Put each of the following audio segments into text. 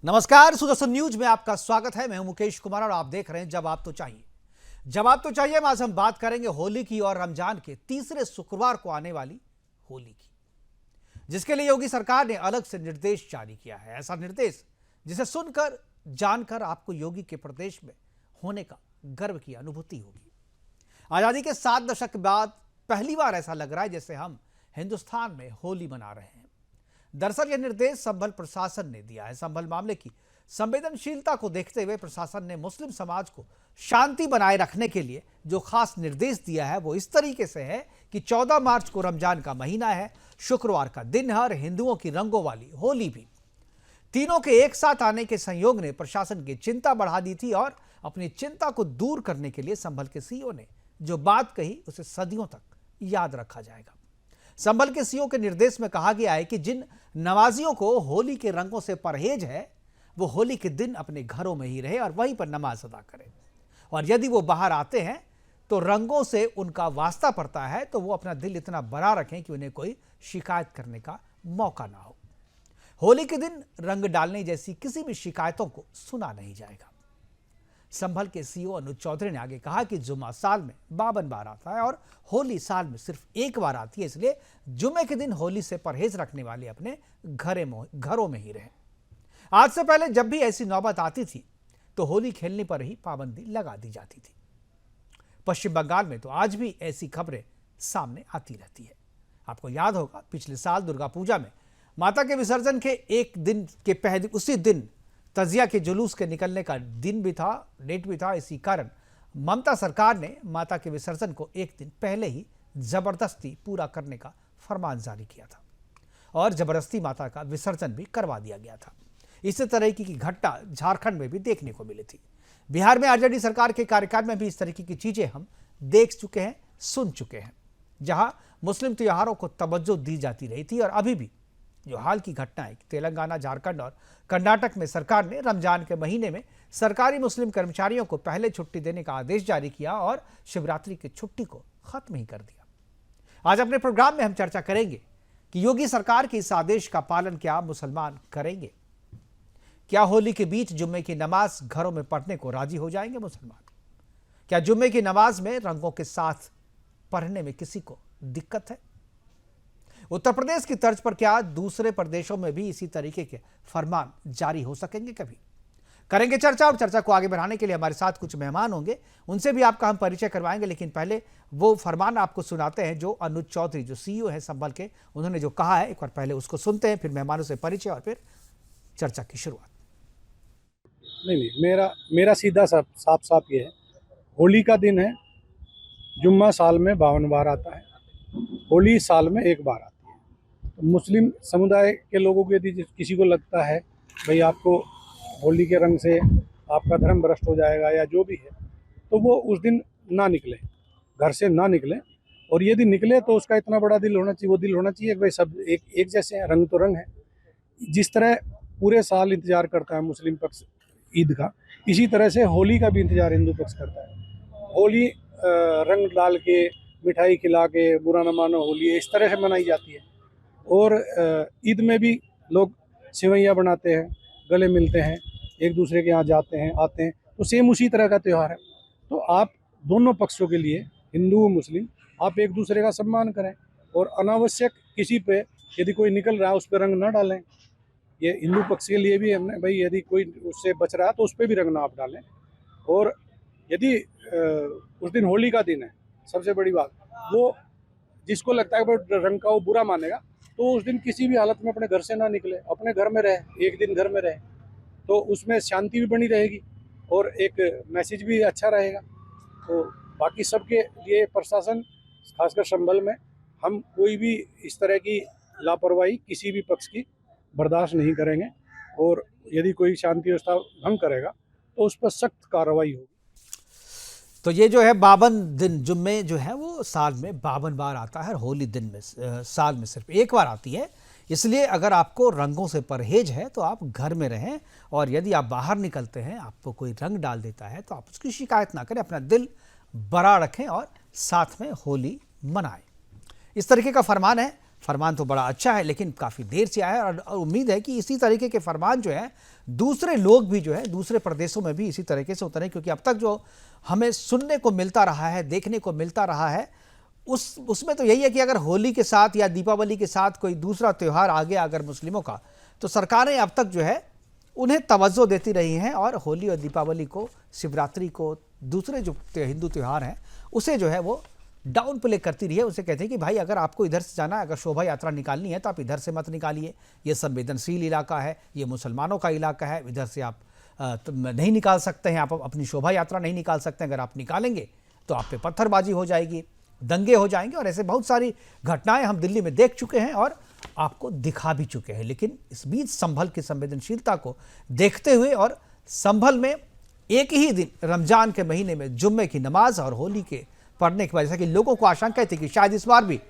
नमस्कार, सुदर्शन न्यूज में आपका स्वागत है। मैं हूं मुकेश कुमार और आप देख रहे हैं जवाब तो चाहिए। जवाब तो चाहिए में आज हम बात करेंगे होली की और रमजान के तीसरे शुक्रवार को आने वाली होली की, जिसके लिए योगी सरकार ने अलग से निर्देश जारी किया है। ऐसा निर्देश जिसे सुनकर जानकर आपको योगी के प्रदेश में होने का गर्व की अनुभूति होगी। आजादी के 7 दशक बाद पहली बार ऐसा लग रहा है जैसे हम हिंदुस्तान में होली मना रहे हैं। दरअसल यह निर्देश संभल प्रशासन ने दिया है। संभल मामले की संवेदनशीलता को देखते हुए प्रशासन ने मुस्लिम समाज को शांति बनाए रखने के लिए जो खास निर्देश दिया है वो इस तरीके से है कि 14 मार्च को रमजान का महीना है, शुक्रवार का दिन है और हिंदुओं की रंगों वाली होली भी। तीनों के एक साथ आने के संयोग ने प्रशासन की चिंता बढ़ा दी थी और अपनी चिंता को दूर करने के लिए संभल के सीओ ने जो बात कही उसे सदियों तक याद रखा जाएगा। संभल के सीओ के निर्देश में कहा गया है कि जिन नमाजियों को होली के रंगों से परहेज है वो होली के दिन अपने घरों में ही रहे और वहीं पर नमाज अदा करें, और यदि वो बाहर आते हैं तो रंगों से उनका वास्ता पड़ता है तो वो अपना दिल इतना बड़ा रखें कि उन्हें कोई शिकायत करने का मौका ना हो। होली के दिन रंग डालने जैसी किसी भी शिकायतों को सुना नहीं जाएगा। संभल के सीओ अनुज चौधरी ने आगे कहा कि जुम्मा साल में 52 बार आता है और होली साल में सिर्फ एक बार आती है, इसलिए जुम्मे के दिन होली से परहेज रखने वाले अपने घरों में ही रहें। आज से पहले जब भी ऐसी नौबत आती थी तो होली खेलने पर ही पाबंदी लगा दी जाती थी। पश्चिम बंगाल में तो आज भी ऐसी खबरें सामने आती रहती है। आपको याद होगा पिछले साल दुर्गा पूजा में माता के विसर्जन के एक दिन के पहले उसी दिन तजिया के जुलूस के निकलने का दिन भी था, डेट भी था। इसी कारण ममता सरकार ने माता के विसर्जन को एक दिन पहले ही जबरदस्ती पूरा करने का फरमान जारी किया था और जबरदस्ती माता का विसर्जन भी करवा दिया गया था। इसी तरह की घटना झारखंड में भी देखने को मिली थी। बिहार में आरजेडी सरकार के कार्यकाल में भी इस तरीके की चीजें हम देख चुके हैं, सुन चुके हैं, जहां मुस्लिम त्योहारों को तवज्जो दी जाती रही थी। और अभी भी जो हाल की घटनाएं तेलंगाना, झारखंड और कर्नाटक में सरकार ने रमजान के महीने में सरकारी मुस्लिम कर्मचारियों को पहले छुट्टी देने का आदेश जारी किया और शिवरात्रि की छुट्टी को खत्म ही कर दिया। आज अपने प्रोग्राम में हम चर्चा करेंगे कि योगी सरकार के इस आदेश का पालन क्या मुसलमान करेंगे? क्या होली के बीच जुम्मे की नमाज घरों में पढ़ने को राजी हो जाएंगे मुसलमान? क्या जुम्मे की नमाज में रंगों के साथ पढ़ने में किसी को दिक्कत है? उत्तर प्रदेश की तर्ज पर क्या दूसरे प्रदेशों में भी इसी तरीके के फरमान जारी हो सकेंगे? कभी करेंगे चर्चा, और चर्चा को आगे बढ़ाने के लिए हमारे साथ कुछ मेहमान होंगे, उनसे भी आपका हम परिचय करवाएंगे। लेकिन पहले वो फरमान आपको सुनाते हैं जो अनुज चौधरी जो सीईओ है संभल के, उन्होंने जो कहा है एक बार पहले उसको सुनते हैं, फिर मेहमानों से परिचय और फिर चर्चा की शुरुआत। नहीं, मेरा सीधा साफ ये है। होली का दिन है, जुम्मा साल में 52 बार आता है, होली साल में एक बार आती है। तो मुस्लिम समुदाय के लोगों को यदि किसी को लगता है भाई आपको होली के रंग से आपका धर्म भ्रष्ट हो जाएगा या जो भी है, तो वो उस दिन ना निकले, घर से ना निकले। और यदि निकले तो उसका इतना बड़ा दिल होना चाहिए, वो दिल होना चाहिए कि भाई सब एक जैसे हैं, रंग तो रंग है। जिस तरह पूरे साल इंतजार करता है मुस्लिम पक्ष ईद का, इसी तरह से होली का भी इंतजार हिंदू पक्ष करता है। होली रंग डाल के, मिठाई खिला के, बुरा न मानो होली, इस तरह से मनाई जाती है। और ईद में भी लोग सेवैयाँ बनाते हैं, गले मिलते हैं, एक दूसरे के यहाँ जाते हैं, आते हैं, तो सेम उसी तरह का त्यौहार है। तो आप दोनों पक्षों के लिए, हिंदू और मुस्लिम, आप एक दूसरे का सम्मान करें और अनावश्यक किसी पे यदि कोई निकल रहा है उस पर रंग ना डालें। ये हिंदू पक्ष के लिए भी हमने भाई यदि कोई उससे बच रहा है तो उस पर भी रंग ना आप डालें। और यदि उस दिन होली का दिन है, सबसे बड़ी बात, वो जिसको लगता है कि रंग का वो बुरा मानेगा, तो उस दिन किसी भी हालत में अपने घर से ना निकले, अपने घर में रहे, एक दिन घर में रहे, तो उसमें शांति भी बनी रहेगी और एक मैसेज भी अच्छा रहेगा। तो बाकी सबके लिए प्रशासन, खासकर संभल में, हम कोई भी इस तरह की लापरवाही किसी भी पक्ष की बर्दाश्त नहीं करेंगे। और यदि कोई शांति व्यवस्था भंग करेगा तो उस पर सख्त कार्रवाई होगी। तो ये जो है 52 दिन जुम्मे जो है वो साल में 52 बार आता है, होली दिन में साल में सिर्फ एक बार आती है। इसलिए अगर आपको रंगों से परहेज है तो आप घर में रहें, और यदि आप बाहर निकलते हैं, आपको कोई रंग डाल देता है तो आप उसकी शिकायत ना करें, अपना दिल बड़ा रखें और साथ में होली मनाएं। इस तरीके का फरमान है फरमान तो बड़ा अच्छा है, लेकिन काफ़ी देर से आया है और उम्मीद है कि इसी तरीके के फरमान जो है दूसरे लोग भी जो है दूसरे प्रदेशों में भी इसी तरीके से उतरे, क्योंकि अब तक जो हमें सुनने को मिलता रहा है, देखने को मिलता रहा है, उसमें तो यही है कि अगर होली के साथ या दीपावली के साथ कोई दूसरा त्यौहार आ गया अगर मुस्लिमों का, तो सरकारें अब तक जो है उन्हें तवज्जो देती रही हैं और होली और दीपावली को, शिवरात्रि को, दूसरे जो हिंदू त्यौहार हैं उसे जो है वो डाउन प्ले करती रही है। उसे कहते हैं कि भाई अगर आपको इधर से जाना है, अगर शोभा यात्रा निकालनी है तो आप इधर से मत निकालिए, ये संवेदनशील इलाका है, ये मुसलमानों का इलाका है, इधर से आप नहीं निकाल सकते हैं, आप अपनी शोभा यात्रा नहीं निकाल सकते हैं, अगर आप निकालेंगे तो आप पे पत्थरबाजी हो जाएगी, दंगे हो जाएंगे। और ऐसे बहुत सारी घटनाएं हम दिल्ली में देख चुके हैं और आपको दिखा भी चुके हैं। लेकिन इस बीच संभल की संवेदनशीलता को देखते हुए और संभल में एक ही दिन रमजान के महीने में जुम्मे की नमाज और होली के पढ़ने की वजह से कि लोगों को आशंका थी कि शायद इस बार भी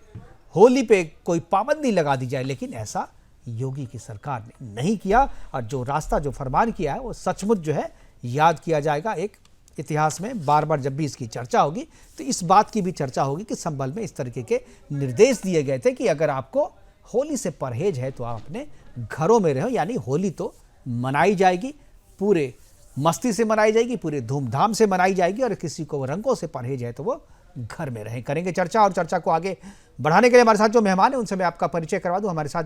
होली पे कोई पाबंदी लगा दी जाए, लेकिन ऐसा योगी की सरकार ने नहीं किया। और जो रास्ता, जो फरमान किया है वो सचमुच जो है याद किया जाएगा। एक इतिहास में बार बार जब भी इसकी चर्चा होगी तो इस बात की भी चर्चा होगी कि संभल में इस तरीके के निर्देश दिए गए थे कि अगर आपको होली से परहेज है तो आप अपने घरों में रहो, यानी होली तो मनाई जाएगी, पूरे मस्ती से मनाई जाएगी, पूरे धूमधाम से मनाई जाएगी, और किसी को रंगों से परहेज है तो वो घर में रहें। करेंगे चर्चा, और चर्चा को आगे बढ़ाने के लिए हमारे साथ जो मेहमान हैं उनसे मैं आपका परिचय करवा दूं। हमारे साथ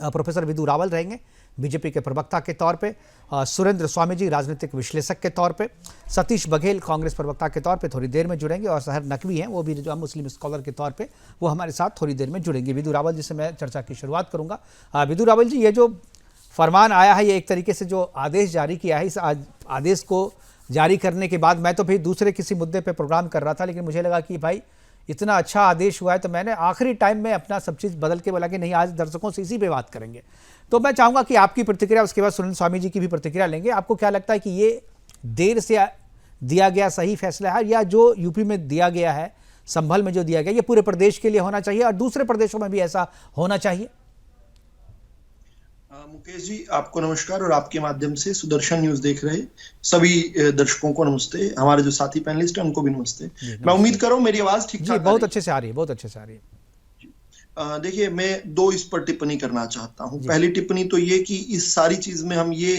प्रोफेसर विदु रावल रहेंगे, बीजेपी के प्रवक्ता के तौर पे, सुरेंद्र स्वामी जी राजनीतिक विश्लेषक के तौर पे, सतीश बघेल कांग्रेस प्रवक्ता के तौर पे थोड़ी देर में जुड़ेंगे, और सहर नकवी हैं वो भी जो मुस्लिम स्कॉलर के तौर पे वो हमारे साथ थोड़ी देर में जुड़ेंगे। विदु रावल जी से मैं चर्चा की शुरुआत करूँगा। विदु रावल जी, ये जो फरमान आया है, ये एक तरीके से जो आदेश जारी किया है, इस आदेश को जारी करने के बाद मैं तो फिर दूसरे किसी मुद्दे पे प्रोग्राम कर रहा था, लेकिन मुझे लगा कि भाई इतना अच्छा आदेश हुआ है तो मैंने आखिरी टाइम में अपना सब चीज़ बदल के बोला कि नहीं, आज दर्शकों से इसी पे बात करेंगे। तो मैं चाहूँगा कि आपकी प्रतिक्रिया, उसके बाद सुरेंद्र स्वामी जी की भी प्रतिक्रिया लेंगे। आपको क्या लगता है कि ये देर से दिया गया सही फैसला है, या जो यूपी में दिया गया है, संभल में जो दिया गया, ये पूरे प्रदेश के लिए होना चाहिए और दूसरे प्रदेशों में भी ऐसा होना चाहिए? मुकेश जी, आपको नमस्कार, और आपके माध्यम से सुदर्शन न्यूज देख रहे सभी दर्शकों को नमस्ते, हमारे जो साथी पैनलिस्ट हैं उनको भी नमस्ते। मैं उम्मीद कर रहा हूँ मेरी आवाज ठीक ठाक बहुत अच्छे से आ रही है, बहुत अच्छे से आ रही है। देखिए, मैं दो इस पर टिप्पणी करना चाहता हूँ। पहली टिप्पणी तो ये कि इस सारी चीज में हम ये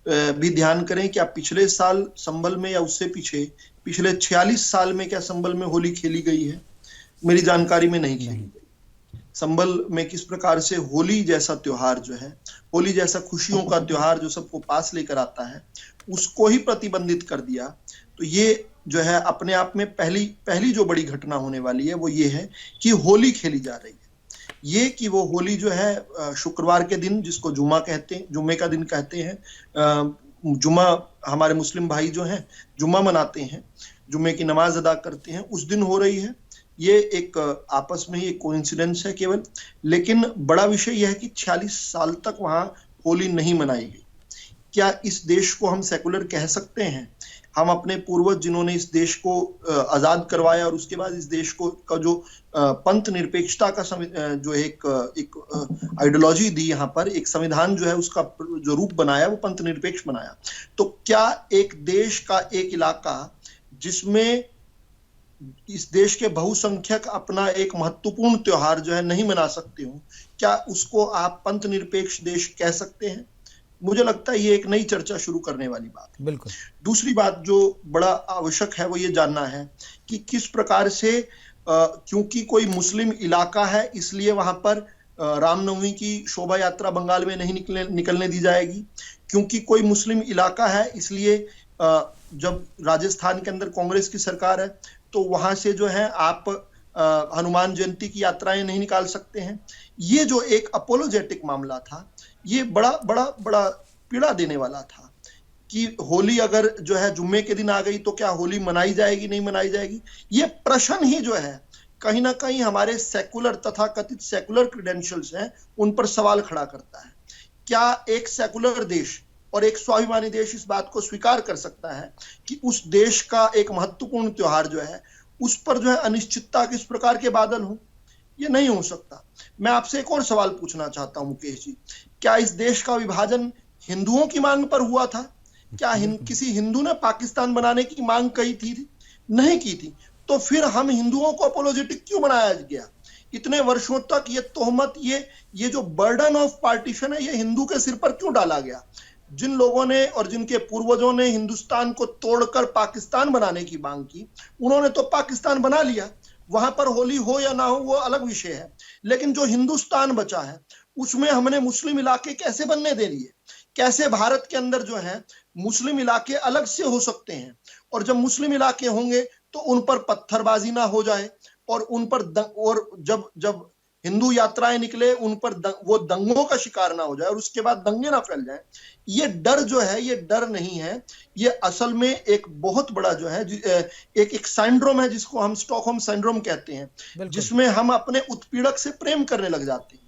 भी ध्यान करें कि आप पिछले साल संभल में या उससे पीछे पिछले 46 साल में क्या संभल में होली खेली गई है? मेरी जानकारी में नहीं खेली गई। संभल में किस प्रकार से होली जैसा त्योहार जो है, होली जैसा खुशियों का त्योहार जो सबको पास लेकर आता है, उसको ही प्रतिबंधित कर दिया, तो ये जो है अपने आप में पहली जो बड़ी घटना होने वाली है वो ये है कि होली खेली जा रही है। ये कि वो होली जो है शुक्रवार के दिन, जिसको जुम्मा कहते हैं, जुम्मे का दिन कहते हैं, जुम्मा हमारे मुस्लिम भाई जो हैं जुम्मा मनाते हैं, जुम्मे की नमाज अदा करते हैं, उस दिन हो रही है। ये एक आपस में ही एक कोइंसिडेंस है केवल, लेकिन बड़ा विषय यह है कि 46 साल तक वहां होली नहीं मनाई गई। क्या इस देश को हम सेकुलर कह सकते हैं? हम अपने पूर्वज जिन्होंने इस देश को आजाद करवाया और उसके बाद इस देश को का जो पंथ निरपेक्षता का जो एक आइडियोलॉजी दी, यहाँ पर एक संविधान जो है उसका जो रूप बनाया वो पंथ निरपेक्ष बनाया, तो क्या एक देश का एक इलाका जिसमें इस देश के बहुसंख्यक अपना एक महत्वपूर्ण त्योहार जो है नहीं मना सकते हो, क्या उसको आप पंथ निरपेक्ष देश कह सकते हैं? मुझे लगता है ये एक नई चर्चा शुरू करने वाली बात है। बिल्कुल। दूसरी बात जो बड़ा आवश्यक है वो ये जानना है कि किस प्रकार से क्योंकि कोई मुस्लिम इलाका है इसलिए वहां पर रामनवमी की शोभा यात्रा बंगाल में नहीं निकलने दी जाएगी। क्योंकि कोई मुस्लिम इलाका है इसलिए जब राजस्थान के अंदर कांग्रेस की सरकार है तो वहां से जो है आप हनुमान जयंती की यात्राएं नहीं निकाल सकते हैं। ये जो एक अपोलोजेटिक मामला था, ये बड़ा पीड़ा देने वाला था कि होली अगर जो है जुम्मे के दिन आ गई तो क्या होली मनाई जाएगी, नहीं मनाई जाएगी? ये प्रश्न ही जो है कहीं ना कहीं हमारे सेकुलर तथा कथित सेकुलर क्रेडेंशियल्स हैं उन पर सवाल खड़ा करता है। क्या एक सेकुलर देश और एक स्वाभिमानी देश इस बात को स्वीकार कर सकता है कि उस देश का एक महत्वपूर्ण त्योहार जो है उस पर जो है अनिश्चितता किस प्रकार के बादल हों? ये नहीं हो सकता। मैं आपसे एक और सवाल पूछना चाहता हूं मुकेश जी, क्या इस देश का विभाजन हिंदुओं की मांग पर हुआ था? क्या किसी हिंदू ने पाकिस्तान बनाने की मांग कही थी? नहीं की थी। तो फिर हम हिंदुओं को अपोलोजेटिक क्यों बनाया गया? इतने वर्षों तक ये तोहमत, ये जो बर्डन ऑफ पार्टीशन है, ये हिंदू के सिर पर क्यों डाला गया? जिन लोगों ने और जिनके पूर्वजों ने हिंदुस्तान को तोड़कर पाकिस्तान बनाने की मांग की, उन्होंने तो पाकिस्तान बना लिया। वहां पर होली हो या ना हो वो अलग विषय है, लेकिन जो हिंदुस्तान बचा है उसमें हमने मुस्लिम इलाके कैसे बनने दे दिए? कैसे भारत के अंदर जो है मुस्लिम इलाके अलग से हो सकते हैं? और जब मुस्लिम इलाके होंगे तो उन पर पत्थरबाजी ना हो जाए, और उन पर और जब जब हिंदू यात्राएं निकले उन पर वो दंगों का शिकार ना हो जाए और उसके बाद दंगे ना फैल जाए। ये डर जो है, ये डर नहीं है, ये असल में एक बहुत बड़ा जो है एक सिंड्रोम है, जिसको हम स्टॉकहोम सिंड्रोम कहते हैं, जिसमें हम अपने उत्पीड़क से प्रेम करने लग जाते हैं।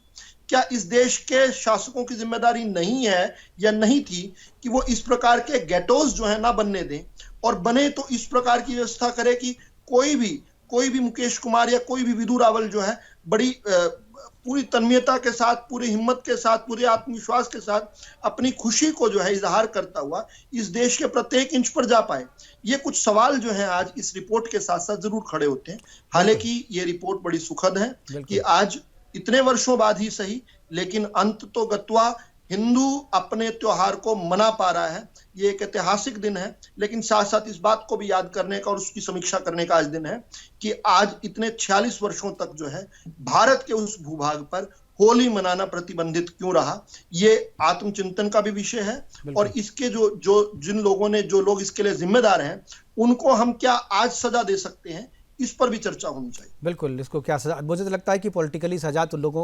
क्या इस देश के शासकों की जिम्मेदारी नहीं है या नहीं थी कि वो इस प्रकार के गेटोज जो है ना बनने दें, और बने तो इस प्रकार की व्यवस्था करे कि कोई भी मुकेश कुमार या कोई भी विधु रावल जो है बड़ी पूरी तन्मयता के साथ, पूरी हिम्मत के साथ, पूरे आत्मविश्वास के साथ अपनी खुशी को जो है इजहार करता हुआ इस देश के प्रत्येक इंच पर जा पाए? ये कुछ सवाल जो है आज इस रिपोर्ट के साथ साथ जरूर खड़े होते हैं। हालांकि ये रिपोर्ट बड़ी सुखद है कि आज इतने वर्षों बाद ही सही, लेकिन अंत तो गत्वा हिंदू अपने त्योहार को मना पा रहा है। ये एक ऐतिहासिक दिन है, लेकिन साथ साथ इस बात को भी याद करने का और उसकी समीक्षा करने का आज दिन है कि आज इतने 46 वर्षों तक जो है भारत के उस भूभाग पर होली मनाना प्रतिबंधित क्यों रहा। ये आत्मचिंतन का भी विषय है, और इसके जिन लोगों ने, जो लोग इसके लिए जिम्मेदार हैं, उनको हम क्या आज सजा दे सकते हैं, इस पर भी चर्चा होनी चाहिए। बिल्कुल, इसको क्या सजा, मुझे तो लगता है कि पॉलिटिकली सजा तो लोगों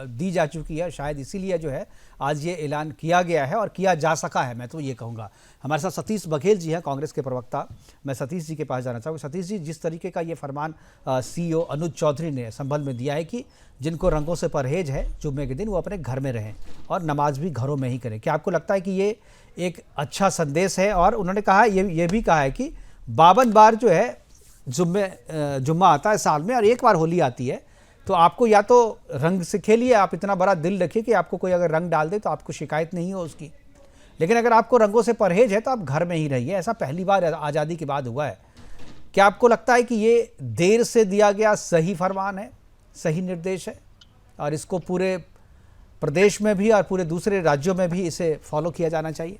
दी जा चुकी है, शायद इसीलिए जो है आज ये ऐलान किया गया है और किया जा सका है, मैं तो ये कहूँगा। हमारे साथ सतीश बघेल जी हैं, कांग्रेस के प्रवक्ता। मैं सतीश जी के पास जाना चाहूँगा। सतीश जी, जिस तरीके का ये फरमान CEO अनुज चौधरी ने संभल में दिया है कि जिनको रंगों से परहेज है जुम्मे के दिन, वो अपने घर में रहें और नमाज भी घरों में ही करें, क्या आपको लगता है कि ये एक अच्छा संदेश है? और उन्होंने कहा, ये भी कहा है कि 52 बार जो है जुम्मा आता है साल में और एक बार होली आती है, तो आपको या तो रंग से खेलिए, आप इतना बड़ा दिल रखिए कि आपको कोई अगर रंग डाल दे तो आपको शिकायत नहीं हो उसकी, लेकिन अगर आपको रंगों से परहेज है तो आप घर में ही रहिए। ऐसा पहली बार आज़ादी के बाद हुआ है। क्या आपको लगता है कि ये देर से दिया गया सही फरमान है, सही निर्देश है, और इसको पूरे प्रदेश में भी और पूरे दूसरे राज्यों में भी इसे फॉलो किया जाना चाहिए?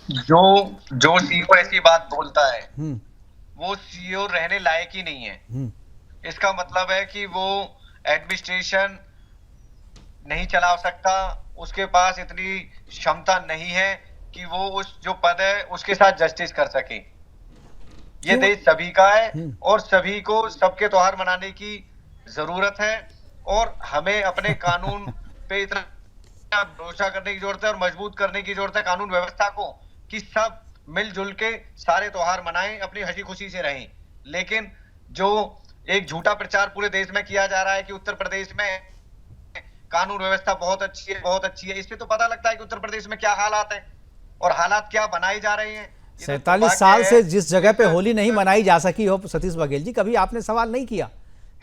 जो सीईओ ऐसी बात बोलता है वो सीईओ रहने लायक ही नहीं है। इसका मतलब है कि वो एडमिनिस्ट्रेशन नहीं चला सकता, उसके पास इतनी क्षमता नहीं है कि वो उस जो पद है उसके साथ जस्टिस कर सके। ये देश सभी का है और सभी को सबके त्योहार मनाने की जरूरत है, और हमें अपने कानून पे इतना भरोसा करने की जरूरत है और मजबूत करने की जरूरत है कानून व्यवस्था को, कि सब मिलजुल के सारे त्योहार मनाएं, अपनी हंसी खुशी से रहें। लेकिन जो एक झूठा प्रचार पूरे देश में किया जा रहा है कि उत्तर प्रदेश में कानून व्यवस्था बहुत अच्छी है, बहुत अच्छी है, इससे तो पता लगता है कि उत्तर प्रदेश में क्या हालात हैं और हालात क्या बनाए जा रहे हैं। 47 साल से जिस जगह पे होली नहीं मनाई जा सकी हो, सतीश बघेल जी, कभी आपने सवाल नहीं किया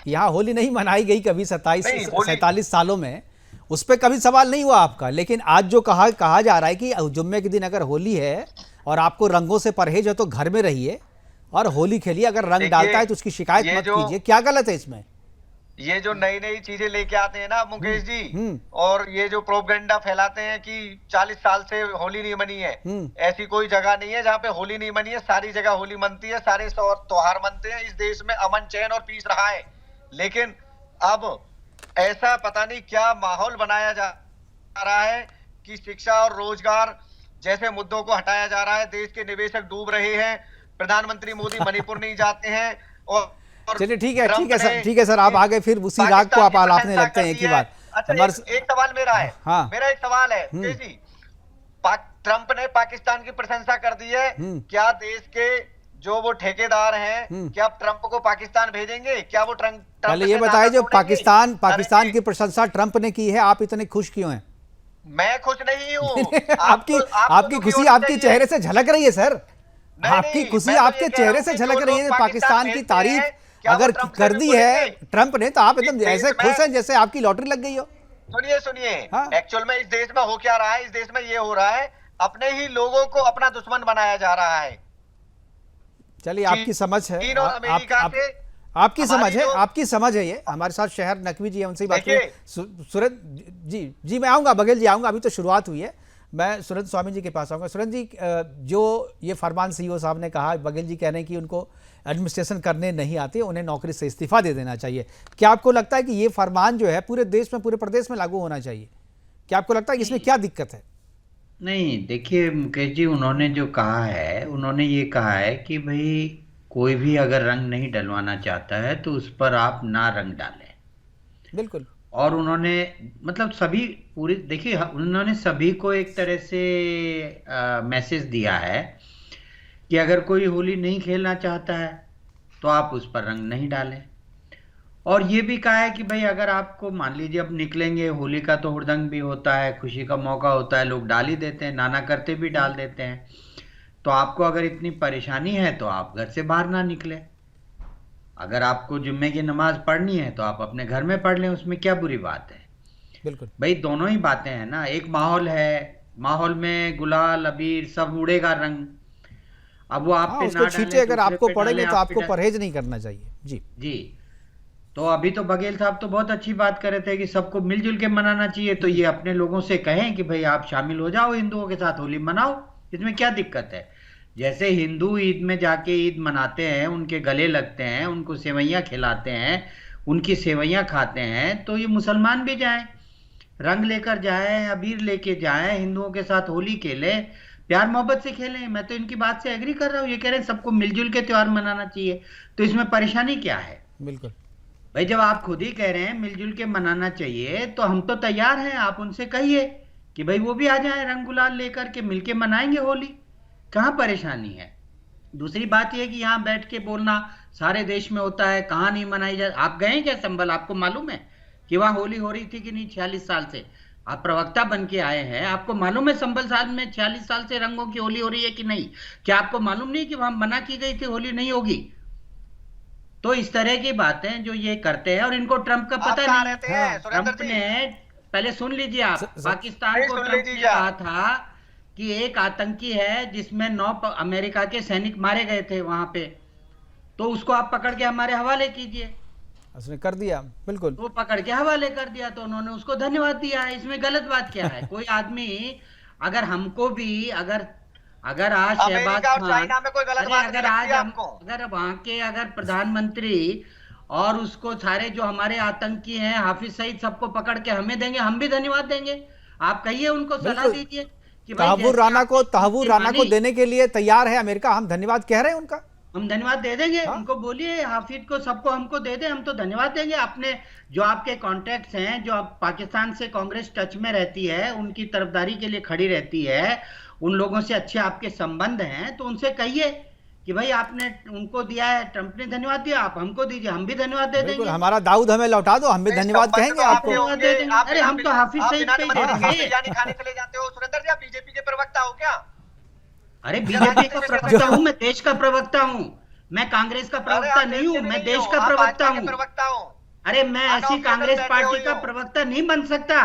कि यहाँ होली नहीं मनाई गई कभी 47 सालों में? उस पर कभी सवाल नहीं हुआ आपका। लेकिन आज जो कहा जा रहा है कि जुम्मे के दिन अगर होली है और आपको रंगों से परहेज है तो घर में रहिए और होली खेलिए, अगर रंग डालता है तो उसकी शिकायत मत कीजिए, क्या गलत है इसमें? ये जो नई नई चीजें लेके आते हैं ना मुकेश जी, और ये जो प्रोपेगेंडा फैलाते हैं कि 40 साल से होली नहीं मनी है, ऐसी कोई जगह नहीं है जहाँ पे होली नहीं मनी है। सारी जगह होली मनती है, सारे त्योहार मनते हैं। इस देश में अमन, चैन और पीस रहा है। लेकिन अब ऐसा पता नहीं क्या माहौल बनाया जा रहा है कि शिक्षा और रोजगार जैसे मुद्दों को हटाया जा रहा है। देश के निवेशक डूब रहे हैं। प्रधानमंत्री मोदी मणिपुर नहीं जाते हैं। और चलिए ठीक है सर, आप आगे फिर उसी राग को आप आलापने लगते हैं एक ही बार। अच्छा, एक सवाल मेरा है। हाँ। मेरा एक सवाल है जी, ट्रंप ने पाकिस्तान की प्रशंसा कर दी है, क्या देश के जो वो ठेकेदार हैं क्या ट्रंप को पाकिस्तान भेजेंगे? क्या वो ट्रंप पहले ये बताइए, जो पाकिस्तान की प्रशंसा ट्रंप ने की है, आप इतने खुश क्यों हैं? मैं खुश नहीं हूँ। आपकी खुशी आपके चेहरे से झलक रही है सर, आपकी खुशी आपके चेहरे से झलक रही है। पाकिस्तान की तारीफ अगर कर दी है ट्रंप ने, तो आप एकदम ऐसे खुश हैं जैसे आपकी लॉटरी लग गई हो। सुनिए, एक्चुअल में इस देश में हो क्या रहा है? इस देश में ये हो रहा है, अपने ही लोगों को अपना दुश्मन बनाया जा रहा है। चलिए, आपकी समझ है। आपकी समझ है, जो- आपकी समझ है ये। हमारे साथ शहर नकवी जी हैं, उनसे ही बात देखिए। करें। सूरज जी मैं आऊँगा, बघेल जी आऊँगा, अभी तो शुरुआत हुई है। मैं सुरेंद्र स्वामी जी के पास आऊँगा। सुरेंद्र जी, जो ये फरमान सीईओ साहब ने कहा, बघेल जी कह रहे हैं कि उनको एडमिनिस्ट्रेशन करने नहीं आती, उन्हें नौकरी से इस्तीफा दे देना चाहिए। क्या आपको लगता है कि ये फरमान जो है पूरे देश में, पूरे प्रदेश में लागू होना चाहिए? क्या आपको लगता है कि इसमें क्या दिक्कत है? नहीं, देखिए मुकेश जी, उन्होंने जो कहा है, उन्होंने ये कहा है कि भाई कोई भी अगर रंग नहीं डलवाना चाहता है तो उस पर आप ना रंग डालें। बिल्कुल। और उन्होंने मतलब सभी पूरी, देखिए उन्होंने सभी को एक तरह से मैसेज दिया है कि अगर कोई होली नहीं खेलना चाहता है तो आप उस पर रंग नहीं डालें। और ये भी कहा है कि भाई अगर आपको मान लीजिए अब निकलेंगे, होली का तो हुड़दंग भी होता है, खुशी का मौका होता है, लोग डाल ही देते हैं, नाना करते भी डाल देते हैं। तो आपको अगर इतनी परेशानी है तो आप घर से बाहर ना निकले। अगर आपको जुम्मे की नमाज पढ़नी है तो आप अपने घर में पढ़ लें, उसमें क्या बुरी बात है। बिल्कुल भाई दोनों ही बातें हैं ना, एक माहौल है, माहौल में गुलाल अबीर सब उड़ेगा रंग। अब वो आप हाँ, पे उसको ना छींटे, डालें, अगर दूसरे आपको पे पड़ेंगे डालें, तो आप पे आपको डालें। परहेज नहीं करना चाहिए। जी जी। तो अभी तो बघेल साहब तो बहुत अच्छी बात कर रहे थे कि सबको मिलजुल के मनाना चाहिए, तो ये अपने लोगों से कहें कि भाई आप शामिल हो जाओ, हिंदुओं के साथ होली मनाओ, इसमें क्या दिक्कत है। जैसे हिंदू ईद में जाके ईद मनाते हैं, उनके गले लगते हैं, उनको सेवैयां खिलाते हैं, उनकी सेवैयां खाते हैं, तो ये मुसलमान भी जाएं, रंग लेकर जाएं, अबीर लेके जाएं, हिंदुओं के साथ होली खेलें, प्यार मोहब्बत से खेलें। मैं तो इनकी बात से एग्री कर रहा हूँ, ये कह रहे हैं सबको मिलजुल के त्योहार मनाना चाहिए, तो इसमें परेशानी क्या है। बिल्कुल। भाई जब आप खुद ही कह रहे हैं मिलजुल के मनाना चाहिए, तो हम तो तैयार हैं, आप उनसे कहिए कि भाई वो भी आ जाए रंग गुलाल लेकर के, मिलके मनाएंगे होली, कहाँ परेशानी है। दूसरी बात यह कि यहाँ बैठ के बोलना सारे देश में होता है, कहाँ नहीं मनाई जाए। आप गए क्या संभल, आपको मालूम है कि वहां होली हो रही थी कि नहीं? 46 साल से आप प्रवक्ता बन के आए हैं, आपको मालूम है संभल साल में 46 साल से रंगों की होली हो रही है कि नहीं? क्या आपको मालूम नहीं कि वहां मना की गई थी होली नहीं होगी? तो इस तरह की बातें जो ये करते हैं, और इनको ट्रंप का आप पता कहाँ नहीं। रहते हैं सुरेंद्र ट्रंप जी? ने, पहले सुन लीजिए आप, पाकिस्तान नहीं को सुन ट्रंप ने लीजिए कहा था कि एक आतंकी है जिसमें 9 अमेरिका के सैनिक मारे गए थे वहां पे, तो उसको आप पकड़ के हमारे हवाले कीजिए। उसने कर दिया, बिल्कुल। वो पकड़ के हवाले कर दिया, तो उन्होंने उसको धन्यवाद दिया है। इसमें गलत बात क्या है? कोई आदमी अगर हमको भी, अगर अगर आज शहबाज अमेरिका और खान, चाइना में कोई गलत अरे बात अगर नहीं आज लगती हम, आपको? अगर वहां के अगर प्रधानमंत्री और उसको सारे जो हमारे आतंकी हैं, हाफिज सईद, सबको पकड़ के हमें देंगे, हम भी धन्यवाद देंगे। आप कहिए, उनको सलाह बिल्कुल। दीजिए कि भाई तहव्वुर जैसे राना आपने को, तहव्वुर राना को मानी, देने के लिए तैयार है अमेरिका, हम धन्यवाद कह रहे हैं उनका। हम धन्यवाद दे देंगे। हाँ? उनको बोलिए, हाफिज को, सबको हमको दे दे, हम तो धन्यवाद देंगे। अपने जो आपके कॉन्टैक्ट्स हैं, जो आप पाकिस्तान से कांग्रेस टच में रहती है, उनकी तरफदारी के लिए खड़ी रहती है, उन लोगों से अच्छे आपके संबंध हैं, तो उनसे कहिए कि भाई आपने उनको दिया है, ट्रंप ने धन्यवाद दिया, आप हमको दीजिए, हम भी धन्यवाद दे बिल्कुल, देंगे। हमारा दाऊद हमें लौटा दो, हम भी नहीं, धन्यवाद संबंध कहेंगे तो आपको। आपके होंगे, आप अरे हम तो हाफिज आप सईद बिना पे ही नमस्ते दे के देंगे। बिरयानी खाने चले जाते हो सुरेंद्र जी, आप बीजेपी के प्रवक्ता हो क्या? अरे बीजेपी का प्रवक्ता हूँ मैं, देश का प्रवक्ता हूँ मैं, कांग्रेस का अरे प्रवक्ता आप नहीं हूँ, देश के मैं नहीं देश हो, का आप प्रवक्ता भाजपा के हूँ। प्रवक्ता हो। अरे मैं ऐसी अनऑफिशियल कांग्रेस बैठे पार्टी हुए का हो। प्रवक्ता नहीं बन सकता,